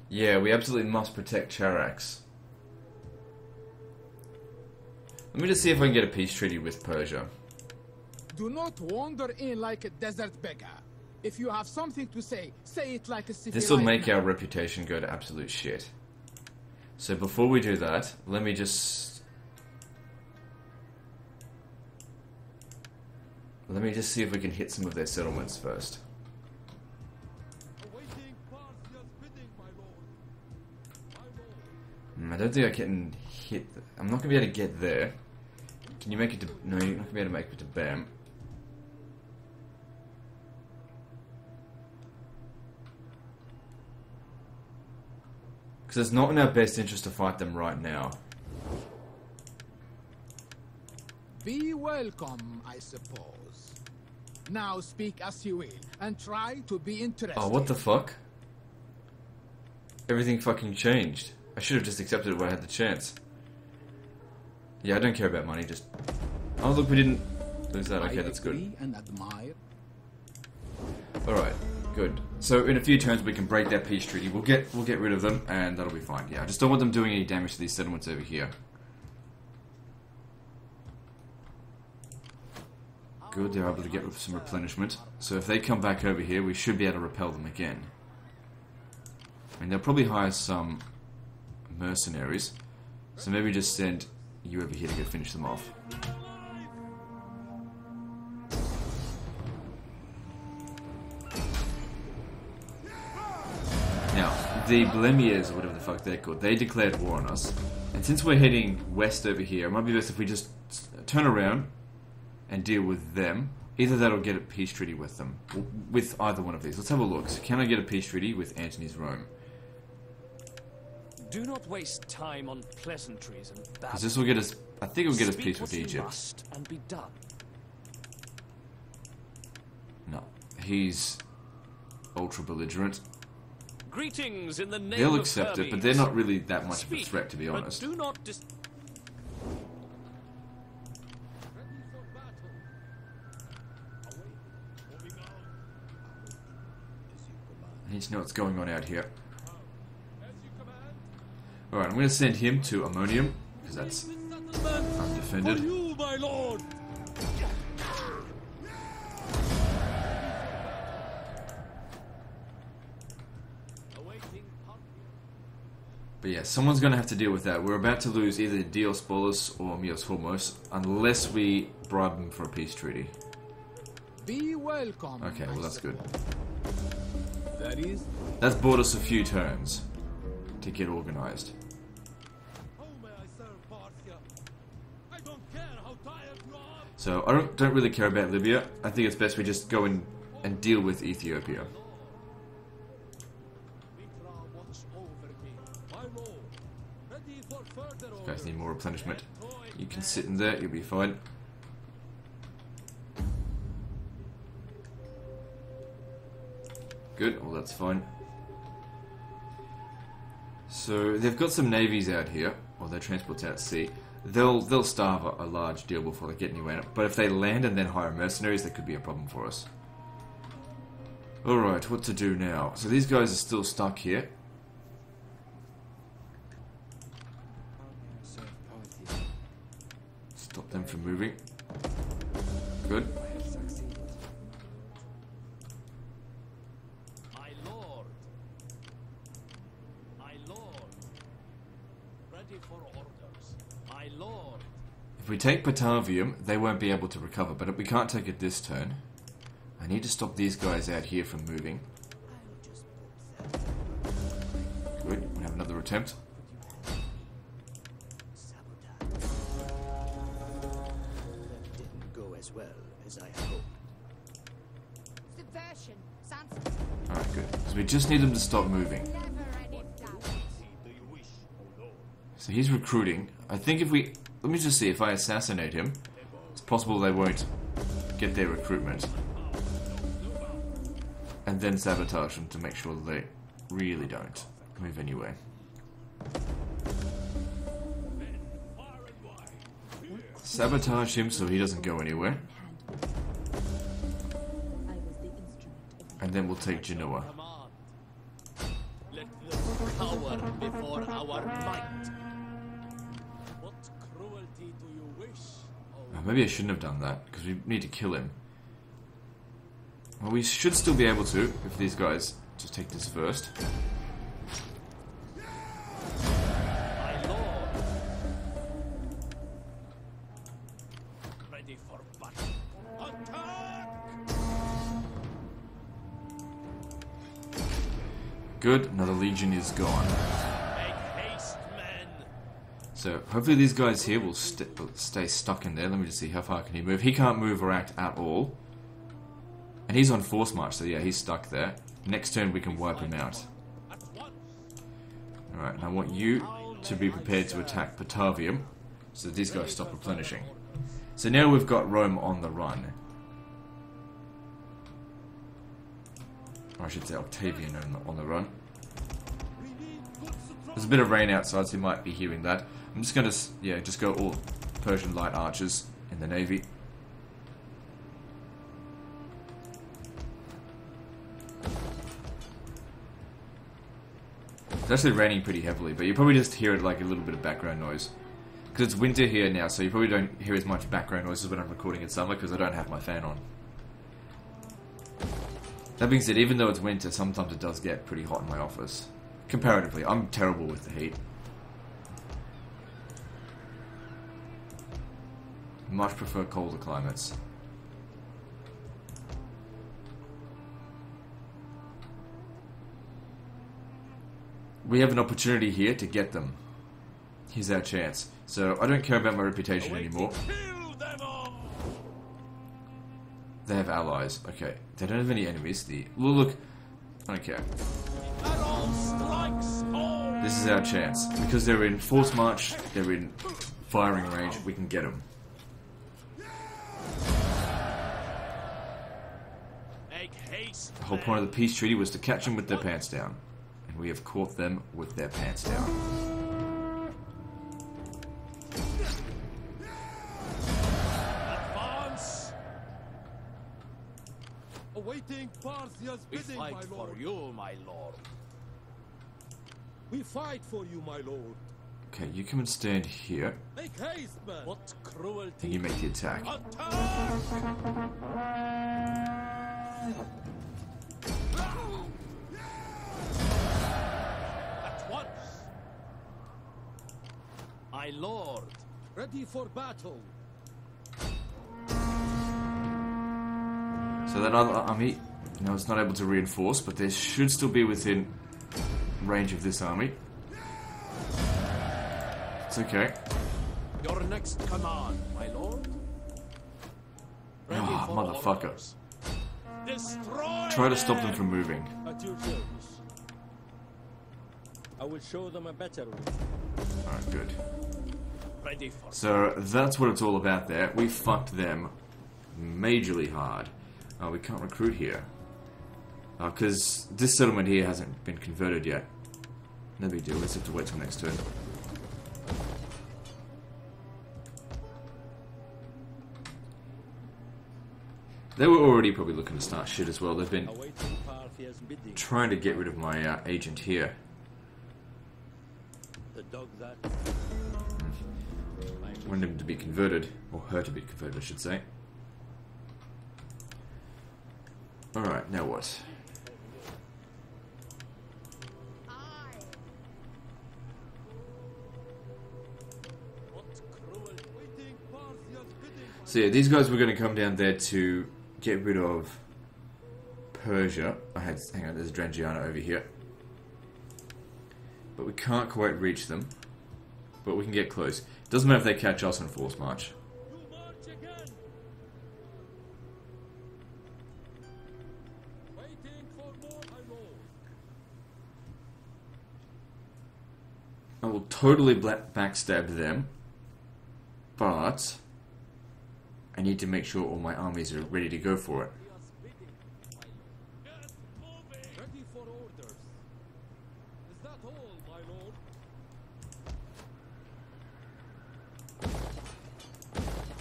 Yeah, we absolutely must protect Charax. Let me just see if I can get a peace treaty with Persia. Do not wander in like a desert beggar. If you have something to say, say it like a civilized This will make man. our reputation go to absolute shit. So before we do that, let me just see if we can hit some of their settlements first. Awaiting Parthia's bidding, my lord. I don't think I can hit... I'm not going to be able to get there. Can you make it to... No, you're not going to be able to make it to Bam. Because it's not in our best interest to fight them right now. Be welcome, I suppose. Now speak as you will, and try to be interested. Oh, what the fuck? Everything fucking changed. I should have just accepted it when I had the chance. Yeah, I don't care about money, just... Oh, look, we didn't lose that. Okay, that's good. agree and admire. Alright, good. So in a few turns we can break that peace treaty. We'll get rid of them, and that'll be fine. Yeah, I just don't want them doing any damage to these settlements over here. Good, they're able to get some replenishment. So if they come back over here, we should be able to repel them again. I mean, they'll probably hire some mercenaries. So maybe just send you over here to go finish them off. Now, the Blemiers, or whatever the fuck they're called, they declared war on us. And since we're heading west over here, it might be best if we just turn around and deal with them. Either that or get a peace treaty with them. With either one of these. Let's have a look. So can I get a peace treaty with Antony's Rome? Do not waste time on pleasantries and babble. Because this will get us... I think it will get us Speak peace with what you Egypt. must and be done. No. He's ultra belligerent. Greetings in the name They'll of accept it, but Hermes. they're not really that much of a Speak, threat, to be but honest. do not Ready for battle. Awaiting. Moving out. I need to know what's going on out here. As you command. Alright, I'm going to send him to Ammonium, because that's undefended. For you, my lord. yeah, someone's going to have to deal with that. We're about to lose either Diospolis or Mios Hormos unless we bribe them for a peace treaty. Be welcome. Okay, well that's good. That is. That's bought us a few turns to get organized. How may I serve Parthia? I don't care how tired you are. So I don't really care about Libya. I think it's best we just go in and deal with Ethiopia. Mitra, watch over me. My lord, ready for further You orders. guys need more replenishment. You can sit in there, you'll be fine. Good, well that's fine. So they've got some navies out here, or their transports out at sea. They'll starve a large deal before they get anywhere. But if they land and then hire mercenaries, that could be a problem for us. Alright, what to do now? So these guys are still stuck here. Stop them from moving. Good. My lord. My lord. Ready for orders. My lord. If we take Batavium, they won't be able to recover, but we can't take it this turn. I need to stop these guys out here from moving. Good, we have another attempt. Didn't go as well as I had hoped. Subversion. Sans Alright, good. So we just need them to stop moving. never any doubt. So he's recruiting. I think if we... Let me just see, if I assassinate him, it's possible they won't get their recruitment. And then sabotage them to make sure that they really don't move anywhere. Sabotage him so he doesn't go anywhere. I was the instrument of And then we'll take Genoa. Let them cower before our might. What cruelty do you wish? Oh, Maybe I shouldn't have done that, because we need to kill him. Well, we should still be able to, if these guys just take this first. My lord. Ready for battle. attack! Good, another legion is gone. Make haste, men. So, hopefully these guys here will stay stuck in there. Let me just see, how far can he move? He can't move or act at all. And he's on force march, so yeah, he's stuck there. Next turn we can wipe him out. At once! Alright, and I want you to be prepared to attack Batavium, so that these guys stop replenishing. So now we've got Rome on the run. Or I should say Octavian on the run. We need good supply. There's a bit of rain outside, so you might be hearing that. I'm just gonna, yeah, just go all Persian light archers in the navy. It's actually raining pretty heavily, but you probably just hear it like a little bit of background noise. Because it's winter here now, so you probably don't hear as much background noises when I'm recording in summer, because I don't have my fan on. That being said, even though it's winter, sometimes it does get pretty hot in my office. Comparatively, I'm terrible with the heat. Much prefer colder climates. We have an opportunity here to get them. Here's our chance. So, I don't care about my reputation anymore. Kill them all! They have allies. Okay. They don't have any enemies. Look. I don't care. Arrow strikes all! This is our chance. Because they're in force march, they're in firing range, we can get them. Make haste. The whole point of the peace treaty was to catch them with their pants down. And we have caught them with their pants down. Advance! Awaiting Parthia's We bidding, fight my for lord. you, my lord. We fight for you, my lord. Okay, you come and stand here, Make haste, man! What cruelty. and you make the attack. Attack! At once! My lord, ready for battle. So that other army, no, it's not able to reinforce, but they should still be within range of this army. It's okay. Your next command, my lord. Ready Ah, for motherfucker. orders. Destroy Try to stop them from moving. At your service. I will show them a better way. Alright, good. Ready for So that's what it's all about there. We fucked them majorly hard. We can't recruit here. Because this settlement here hasn't been converted yet. No big deal, let's have to wait till next turn. They were already probably looking to start shit as well. They've been Awaiting Parthia's bidding. trying to get rid of my agent here. The dog that. Want him to be converted, or her to be converted, I should say. Alright, now what? So yeah, these guys were going to come down there to get rid of Persia. Hang on, there's Drangiana over here. But we can't quite reach them. But we can get close. Doesn't matter if they catch us on force march. I will totally backstab them, but I need to make sure all my armies are ready to go for it. ready for orders. Is that all, my lord?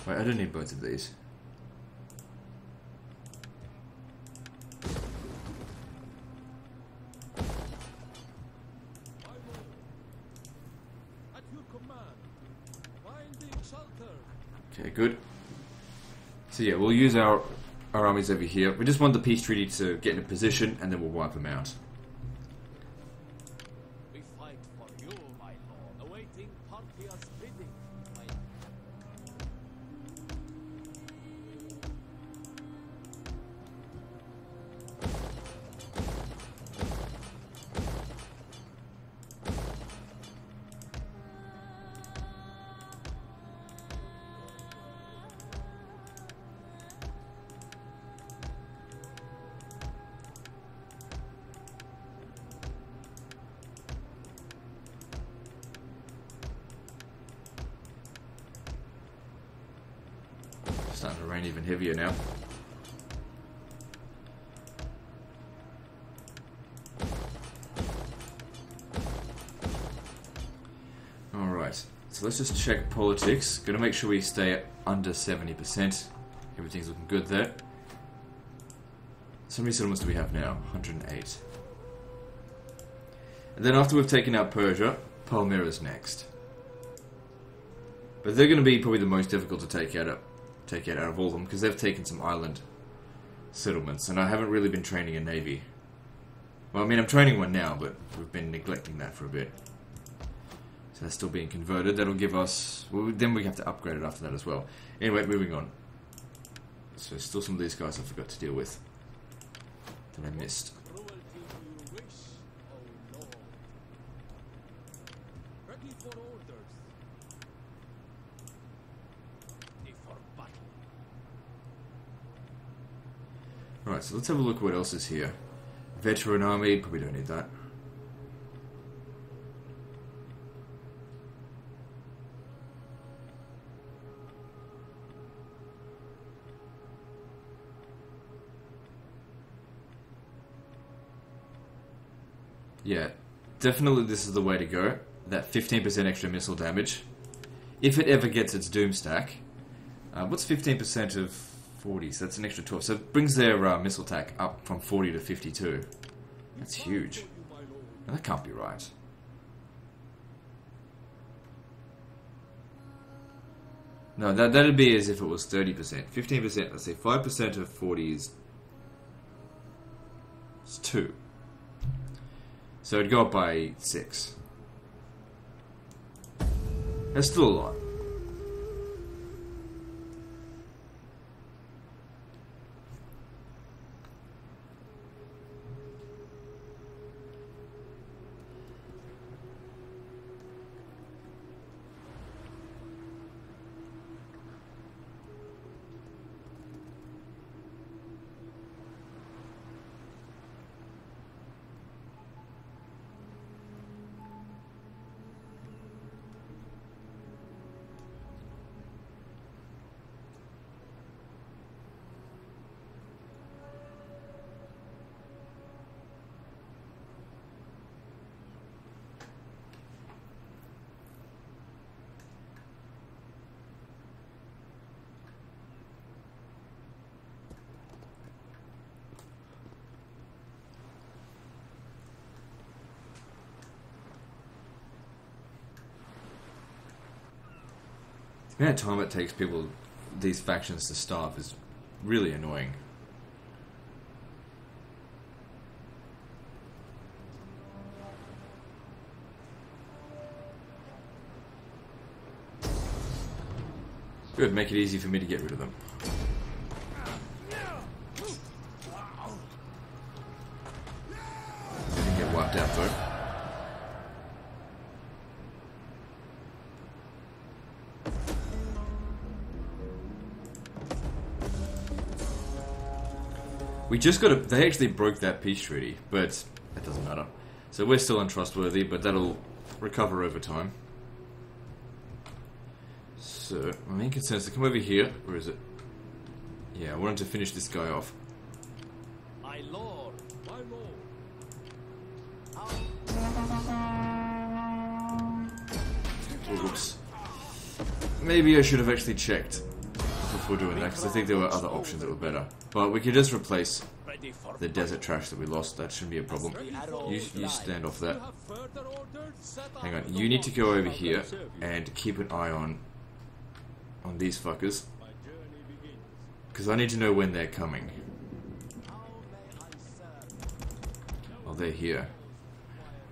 Wait, I don't need both of these. At your command. Finding shelter. Okay, good. So yeah, we'll use our armies over here. We just want the peace treaty to get in a position, and then we'll wipe them out. We fight for you, my lord. Awaiting Parthia's bidding, my Starting to rain even heavier now. Alright, so let's just check politics. Gonna make sure we stay under 70%. Everything's looking good there. So how many settlements do we have now? 108. And then after we've taken out Persia, Palmyra's next. But they're gonna be probably the most difficult to take out of all of them, because they've taken some island settlements, and I haven't really been training a navy. Well, I mean, I'm training one now, but we've been neglecting that for a bit. So that's still being converted. That'll give us... Well, then we have to upgrade it after that as well. Anyway, moving on. So still some of these guys I forgot to deal with. That I missed. cruelty do you wish, O lord? Ready for orders. Ready for battle. Alright, so let's have a look what else is here. Veteran army, probably don't need that. Yeah, definitely this is the way to go. That 15% extra missile damage. If it ever gets its doom stack. What's 15% of 40? So that's an extra 12. So it brings their missile attack up from 40 to 52. That's huge. Now, that can't be right. No, that'd be as if it was 30%. 15%, let's say 5% of 40 is 2. So it'd go up by 6. That's still a lot. The amount of time it takes these factions to starve is really annoying. Good, make it easy for me to get rid of them. Didn't get wiped out though. We just got to... They actually broke that peace treaty, but that doesn't matter. So we're still untrustworthy, but that'll recover over time. So, my main concern is to come over here. Where is it? Yeah, I wanted to finish this guy off. My lord! My lord! Oops. Maybe I should have actually checked before doing that, because I think there were other options that were better. But we could just replace the desert trash that we lost. That shouldn't be a problem. You stand off that. Hang on. You need to go over here and keep an eye on these fuckers, because I need to know when they're coming. Oh, they're here.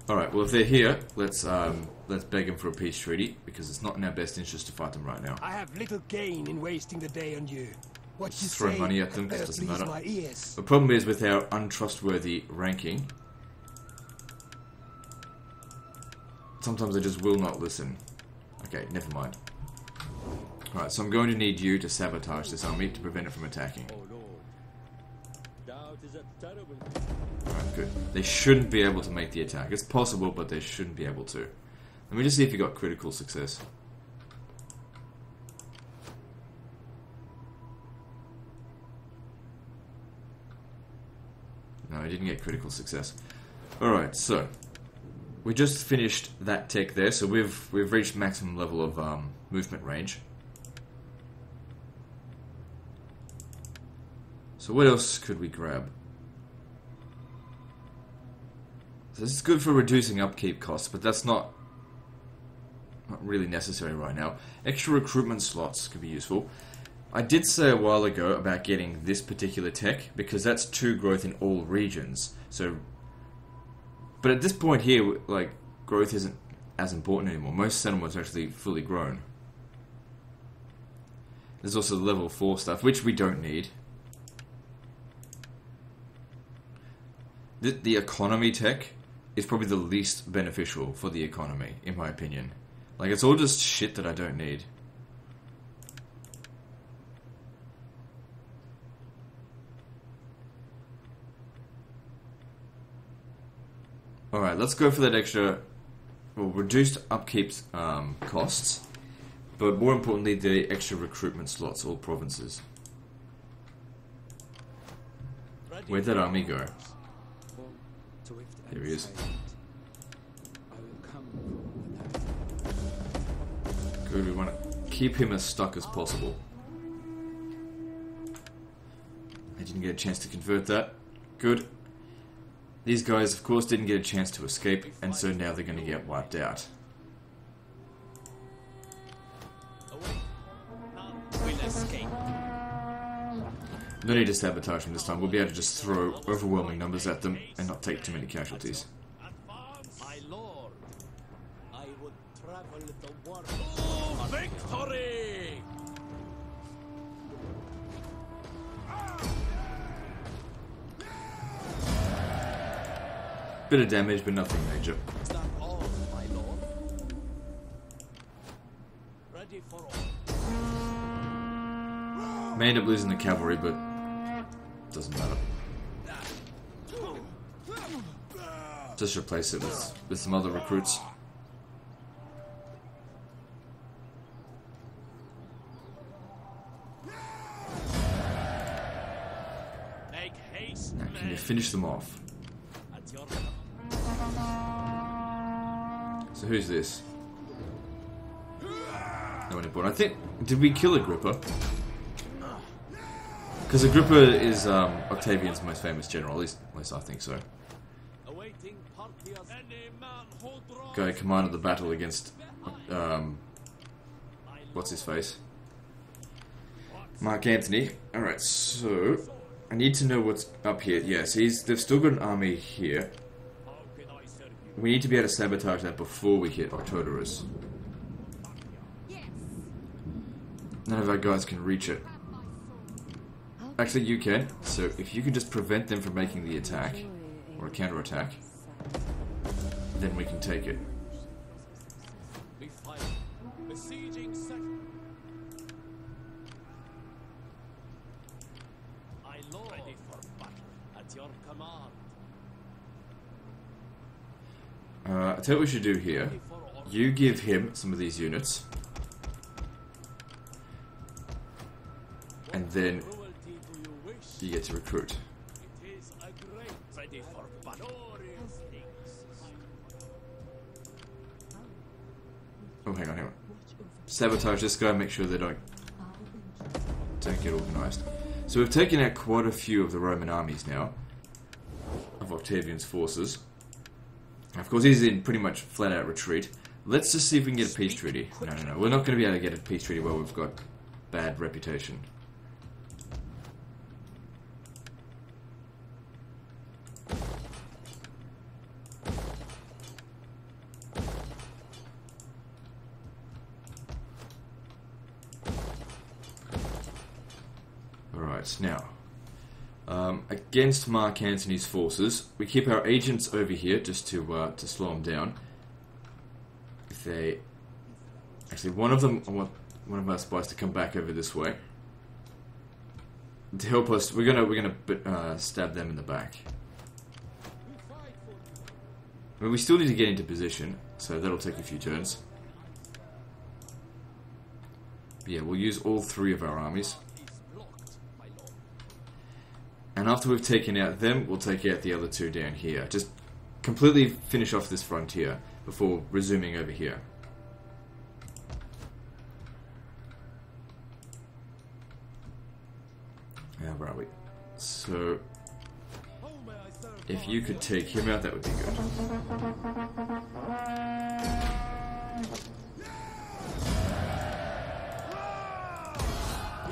Alright, well if they're here, let's beg them for a peace treaty, because it's not in our best interest to fight them right now. I have little gain in wasting the day on you. What you Just throw say money at them, because it doesn't please matter. my ears. The problem is with our untrustworthy ranking, sometimes they just will not listen. Okay, never mind. Alright, so I'm going to need you to sabotage this army to prevent it from attacking. Alright, good. They shouldn't be able to make the attack. It's possible, but they shouldn't be able to. Let me just see if you got critical success. No, I didn't get critical success. Alright, so we just finished that tech there, so we've reached maximum level of movement range. So what else could we grab? So this is good for reducing upkeep costs, but that's not really necessary right now. Extra recruitment slots could be useful. I did say a while ago about getting this particular tech, because that's 2 growth in all regions. So, but at this point here, like, growth isn't as important anymore. Most settlements are actually fully grown. There's also level 4 stuff, which we don't need. The economy tech is probably the least beneficial for the economy, in my opinion. Like, it's all just shit that I don't need. Alright, let's go for that extra, well, reduced upkeep costs, but more importantly, the extra recruitment slots, all provinces. Where'd that army go? There he is. Good, we want to keep him as stuck as possible. I didn't get a chance to convert that. Good. These guys, of course, didn't get a chance to escape, and so now they're going to get wiped out. No need to sabotage them this time. We'll be able to just throw overwhelming numbers at them and not take too many casualties. My lord, I would travel Victory! Bit of damage, but nothing major. Is that all, my lord? Ready for all. May end up losing the cavalry, but doesn't matter. Just replace it with some other recruits. Make haste, Now, can you finish them off? at your So who's this? No one important. I think, did we kill Agrippa? Because Agrippa is Octavian's most famous general, at least I think so. Awaiting Parthia's any man hold draw. Guy who commanded the battle against what's his face? Mark Antony. Alright, so I need to know what's up here. Yes, they've still got an army here. How can I serve you? We need to be able to sabotage that before we hit Octodorus. Yes. None of our guys can reach it. Actually, you can. So if you can just prevent them from making the attack, or a counterattack, then we can take it. Be fired. Besieging section. My lord. Ready for battle. At your command. I tell you what we should do here. Ready for order. You give him some of these units, and then Cruelty do you wish? you get to recruit. It is a great. Ready for battle. Glorious things. Oh, hang on. Sabotage this guy, make sure they don't get organised. So we've taken out quite a few of the Roman armies now, of Octavian's forces. Of course, he's in pretty much flat-out retreat. Let's just see if we can get a peace treaty. No. We're not going to be able to get a peace treaty where we've got bad reputation. Alright, now, against Mark Antony's forces, we keep our agents over here just to slow them down. If they... Actually, one of them, I want one of our spies to come back over this way. To help us, we're gonna stab them in the back. I mean, we still need to get into position, so that'll take a few turns. But yeah, we'll use all three of our armies. And after we've taken out them, we'll take out the other two down here. Just completely finish off this frontier before resuming over here. Now, where are we? So, if you could take him out, that would be good.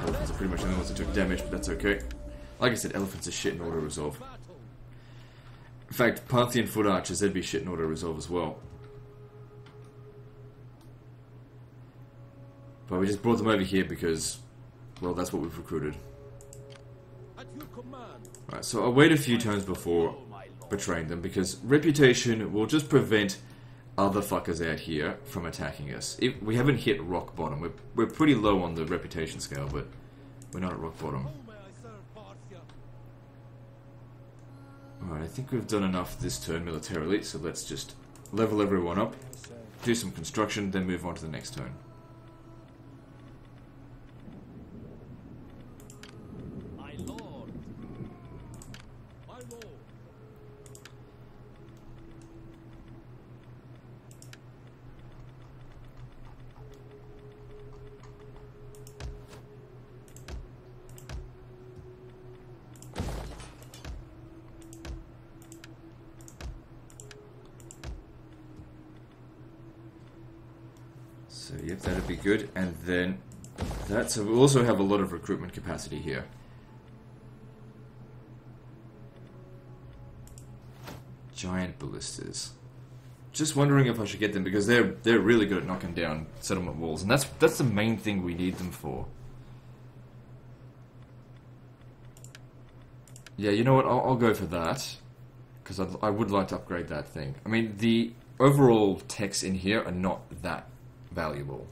Elephants are pretty much the only ones that took damage, but that's okay. Like I said, elephants are shit in auto resolve. In fact, Parthian foot archers, they'd be shit in auto resolve as well. But we just brought them over here because, well, that's what we've recruited. At your command. Right, so I'll wait a few turns before betraying them because reputation will just prevent other fuckers out here from attacking us. We haven't hit rock bottom. We're pretty low on the reputation scale, but we're not at rock bottom. How may I serve Parthia? Alright, I think we've done enough this turn militarily, so let's just level everyone up, do some construction, then move on to the next turn. My lord. My lord. So yep, that'd be good, and then so we'll also have a lot of recruitment capacity here. Giant ballistas. just wondering if I should get them, because they're really good at knocking down settlement walls, and that's the main thing we need them for. Yeah, you know what? I'll go for that, because I would like to upgrade that thing. I mean, the overall techs in here are not that valuable,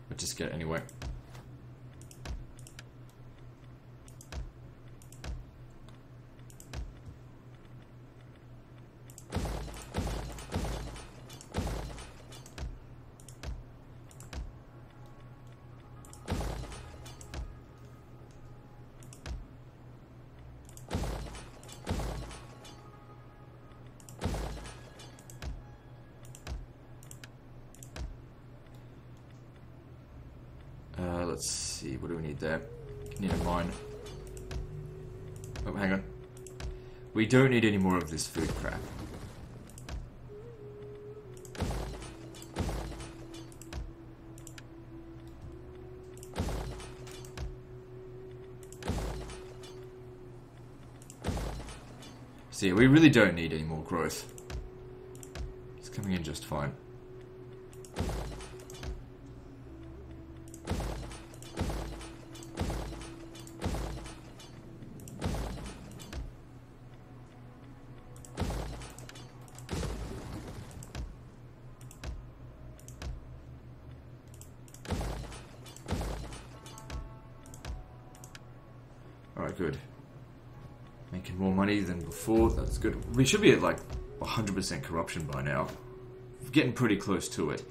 but just get it anyway. Let's see, what do we need there? Need a mine. Oh, hang on. We don't need any more of this food crap. See, we really don't need any more growth. It's coming in just fine. Alright, good. Making more money than before, that's good. We should be at like 100% corruption by now. We're getting pretty close to it.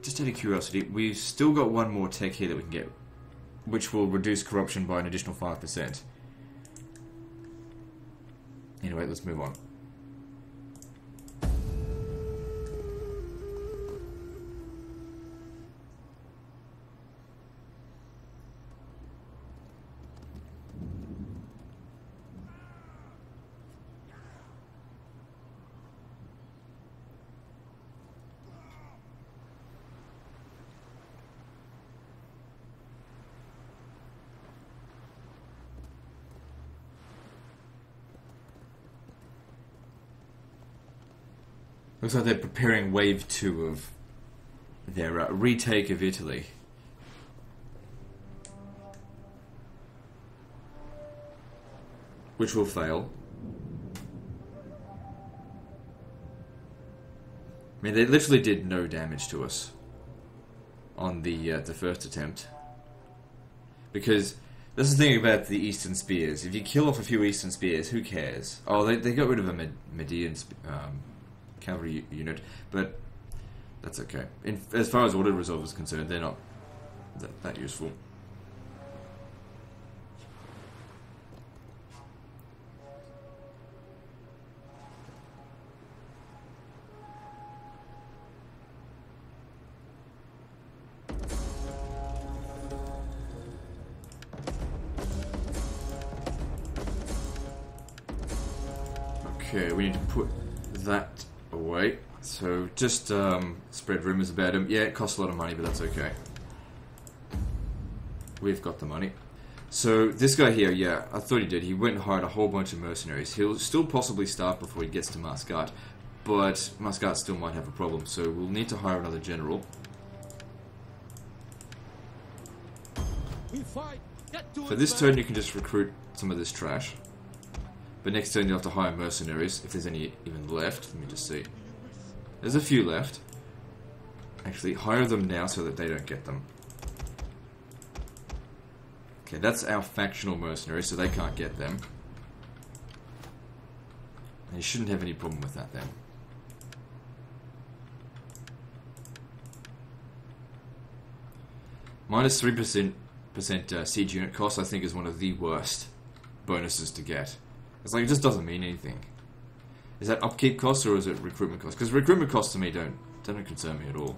Just out of curiosity, we've still got one more tech here that we can get, which will reduce corruption by an additional 5%. Anyway, let's move on. Looks like they're preparing wave 2 of their retake of Italy. Which will fail. I mean, they literally did no damage to us on the first attempt. Because that's the thing about the Eastern Spears. If you kill off a few Eastern Spears, who cares? Oh, they got rid of a Median cavalry unit, but that's okay. As far as auto resolve is concerned, they're not that useful. Okay, we need to put that away. So just spread rumors about him. Yeah, it costs a lot of money, but that's okay. We've got the money. So this guy here, yeah, I thought he did. He went and hired a whole bunch of mercenaries. He'll still possibly start before he gets to Muscat, but Muscat still might have a problem. So we'll need to hire another general. For this turn, you can just recruit some of this trash. But next turn you'll have to hire mercenaries, if there's any even left. Let me just see. There's a few left. Actually, hire them now so that they don't get them. Okay, that's our factional mercenaries, so they can't get them. And you shouldn't have any problem with that then. Minus 3% siege unit cost, I think, is one of the worst bonuses to get. It's like, it just doesn't mean anything. Is that upkeep costs or is it recruitment costs? Because recruitment costs to me don't concern me at all.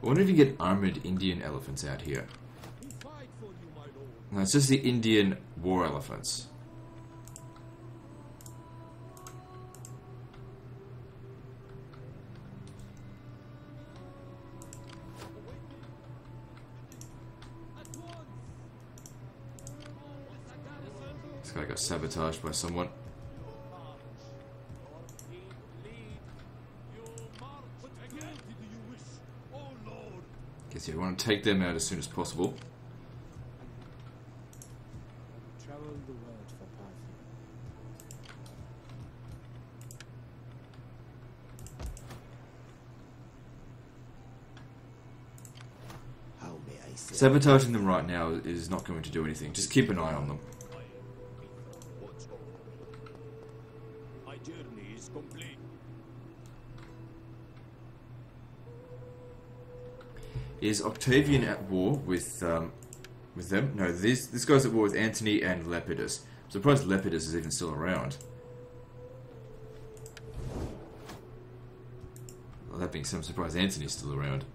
I wonder if you get armored Indian elephants out here. No, it's just the Indian war elephants. guy got sabotaged by someone. Guess you want to take them out as soon as possible. Travel the world for Parthia. How may I say? Sabotaging them right now is not going to do anything. Just keep an eye on them. My journey is complete. Is Octavian at war with them? No, this guy's at war with Antony and Lepidus. I'm surprised Lepidus is even still around. Well, that being said, I'm surprised Antony's still around.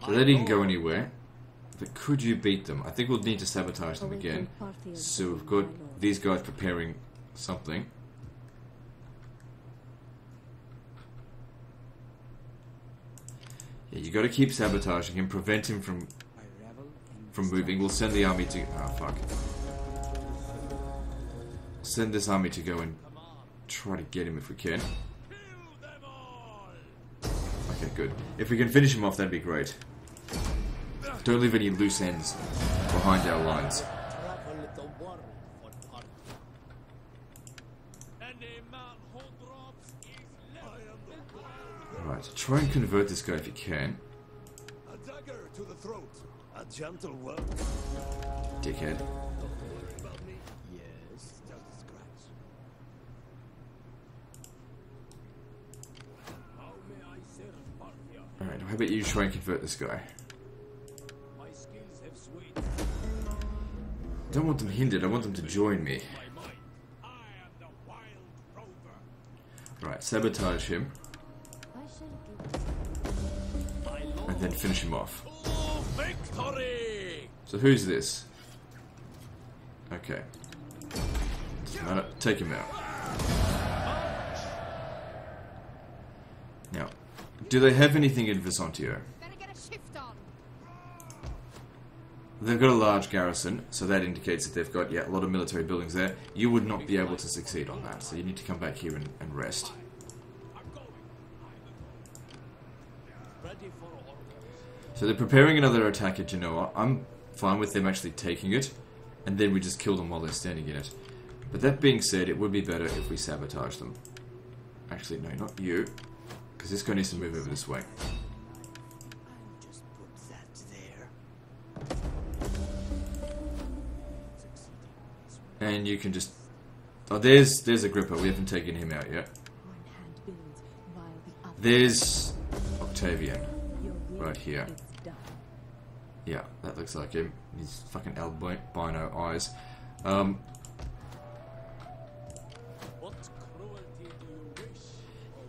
So they didn't go anywhere. But could you beat them? I think we'll need to sabotage them again. So we've got these guys preparing something. Yeah, you got to keep sabotaging him, prevent him from moving. We'll send the army to... Oh, fuck. Send this army to go and try to get him if we can. Okay, good. If we can finish him off, that'd be great. Don't leave any loose ends behind our lines. Alright, try and convert this guy if you can. A dagger to the throat. A gentle word. Dickhead. Don't worry about me. Yes, just a scratch. How may I serve Parthia? Alright, how about you try and convert this guy? My skills have swayed. I don't want them hindered, I want them to join me. My mind. I am the wild rover. Right, sabotage him, and then finish him off. Oh, victory! So who's this? Okay. Doesn't matter, take him out. Now, do they have anything in Vesontio? Better get a shift on. They've got a large garrison, so that indicates that they've got, yeah, a lot of military buildings there. You would not be able to succeed on that, so you need to come back here and rest. So they're preparing another attack at Genoa. I'm fine with them actually taking it, and then we just kill them while they're standing in it. But that being said, it would be better if we sabotage them. Actually, no, not you, because this guy needs to move over this way. Just put that there. And you can just... Oh, there's Agrippa. We haven't taken him out yet. There's Octavian. Right here. Yeah, that looks like him. His fucking albino eyes.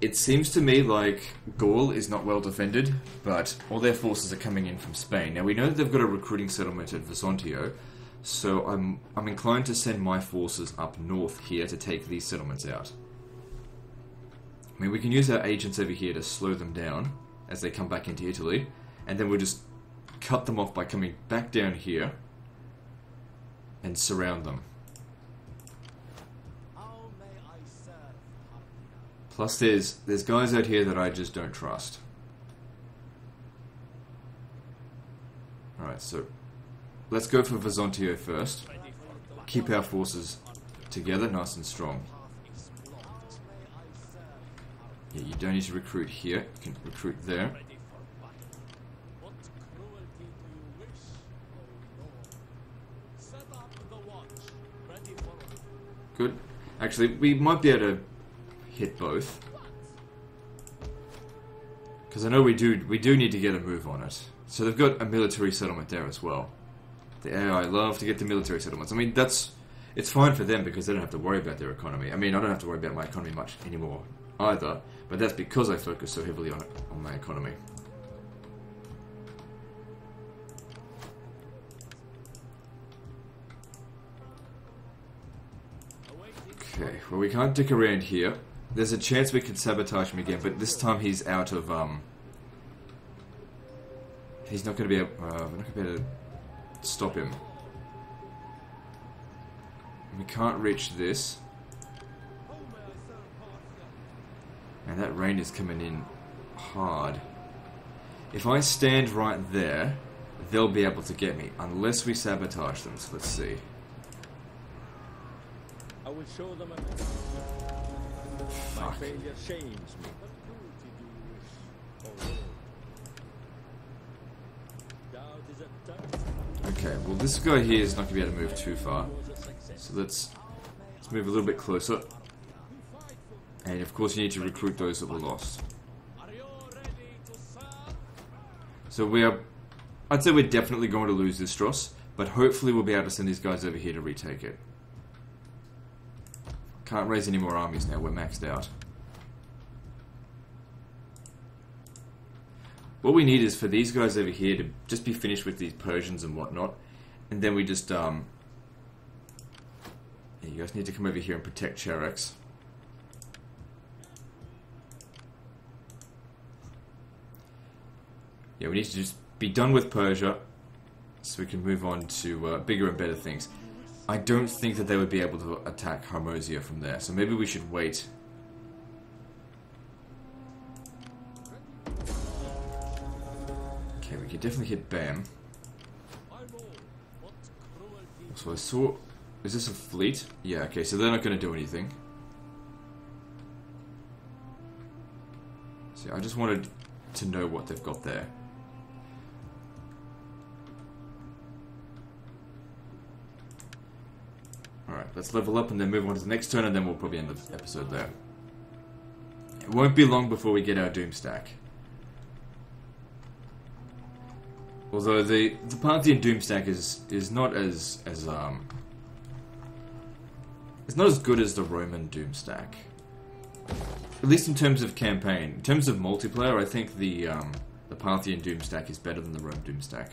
It seems to me like Gaul is not well defended, but all their forces are coming in from Spain. Now we know that they've got a recruiting settlement at Vesontio, so I'm inclined to send my forces up north here to take these settlements out. I mean, we can use our agents over here to slow them down as they come back into Italy, and then we'll just cut them off by coming back down here and surround them. How may I serve? Plus there's guys out here that I just don't trust. Alright, so let's go for Vesontio first. Keep our forces together, nice and strong. Yeah, you don't need to recruit here, you can recruit there. What cruelty do you wish, O Lord? Set up the watch. Ready for Good. Actually, we might be able to hit both. Because I know we do need to get a move on it. So they've got a military settlement there as well. The AI love to get the military settlements. I mean, it's fine for them because they don't have to worry about their economy. I mean, I don't have to worry about my economy much anymore either, but that's because I focus so heavily on my economy. Okay, well we can't dick around here. There's a chance we could sabotage him again, but this time he's out of, he's not going to be able, we're not going to be able to stop him. We can't reach this. And that rain is coming in hard. If I stand right there, they'll be able to get me, unless we sabotage them. So let's see. I will show them a My failure shames me. Okay, well this guy here is not going to be able to move too far. So let's move a little bit closer. And of course you need to recruit those that were lost. So I'd say we're definitely going to lose this Dross, but hopefully we'll be able to send these guys over here to retake it. Can't raise any more armies now, we're maxed out. What we need is for these guys over here to just be finished with these Persians and whatnot, and then we just, yeah, you guys need to come over here and protect Cherax. Yeah, we need to just be done with Persia, so we can move on to bigger and better things. I don't think that they would be able to attack Harmosia from there, so maybe we should wait. Okay, we could definitely hit Bam. So I saw... Is this a fleet? Yeah, okay, so they're not going to do anything. See, I just wanted to know what they've got there. Alright, let's level up and then move on to the next turn, and then we'll probably end the episode there. It won't be long before we get our Doom stack. Although the Parthian Doom stack is not as it's not as good as the Roman Doom stack. At least in terms of campaign. In terms of multiplayer, I think the Parthian Doom stack is better than the Rome Doom stack.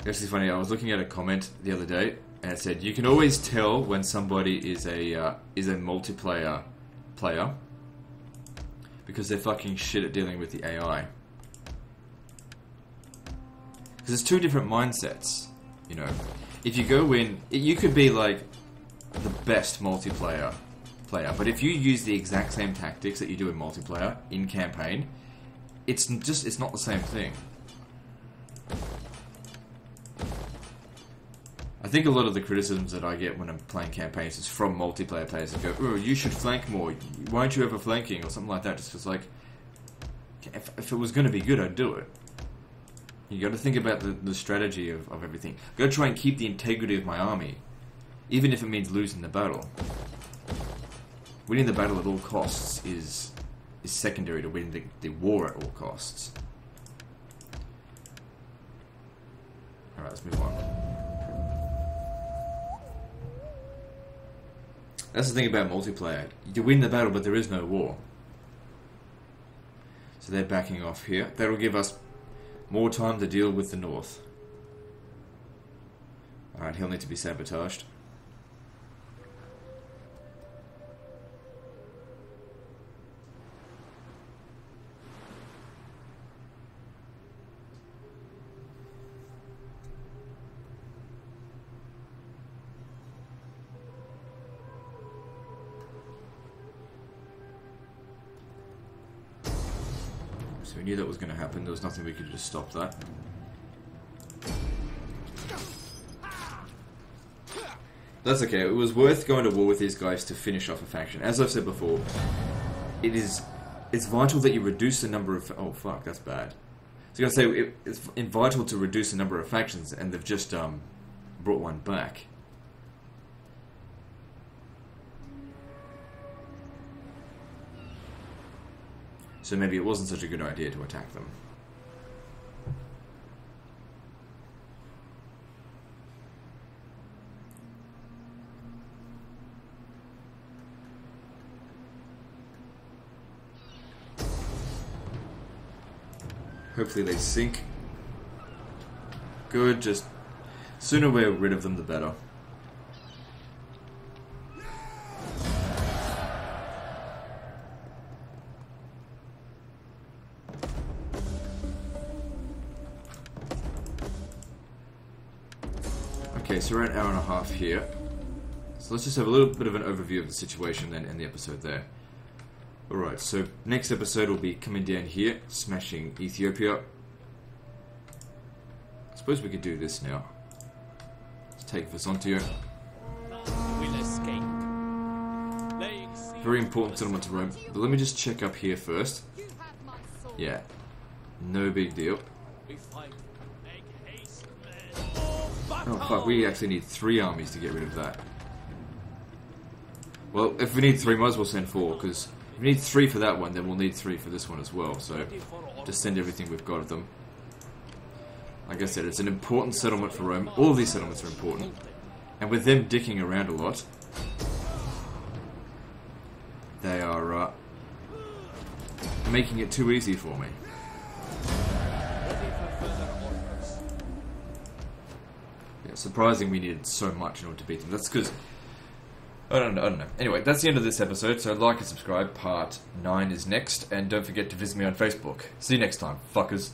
Actually funny, I was looking at a comment the other day, and it said, you can always tell when somebody is a multiplayer player, because they're fucking shit at dealing with the AI. Because it's two different mindsets, you know. If you go in, you could be like the best multiplayer player, but if you use the exact same tactics that you do in multiplayer, in campaign, it's not the same thing. I think a lot of the criticisms that I get when I'm playing campaigns is from multiplayer players that go, oh, you should flank more, why aren't you ever flanking, or something like that. Just like, if it was going to be good, I'd do it. You got to think about the strategy of everything. Got to try and keep the integrity of my army, even if it means losing the battle. Winning the battle at all costs is secondary to winning the war at all costs. Alright, let's move on. That's the thing about multiplayer. You win the battle, but there is no war. So they're backing off here. That'll give us more time to deal with the north. Alright, he'll need to be sabotaged. So we knew that was going to happen. There was nothing we could do to stop that. That's okay. It was worth going to war with these guys to finish off a faction. As I've said before, it's vital that you reduce the number of... Oh, fuck, that's bad. So I was going to say, it's vital to reduce the number of factions, and they've just brought one back. So maybe it wasn't such a good idea to attack them. Hopefully they sink. Good, just sooner we're rid of them the better. Okay, so we're an hour and a half here. So let's just have a little bit of an overview of the situation then in the episode there. Alright, so next episode will be coming down here, smashing Ethiopia. I suppose we could do this now. Let's take Visontio. We'll escape. Laying siege Very important settlement to Rome. But let me just check up here first. Yeah, no big deal. we fight. Make haste, men. Oh fuck, we actually need 3 armies to get rid of that. Well, if we need 3, might as well send 4, because if we need 3 for that one, then we'll need 3 for this one as well, so just send everything we've got of them. Like I said, it's an important settlement for Rome. All of these settlements are important. And with them dicking around a lot, they are making it too easy for me. Yeah, surprising we needed so much in order to beat them. That's because I don't know. Anyway, that's the end of this episode, so like and subscribe. Part 9 is next, and don't forget to visit me on Facebook. See you next time, fuckers.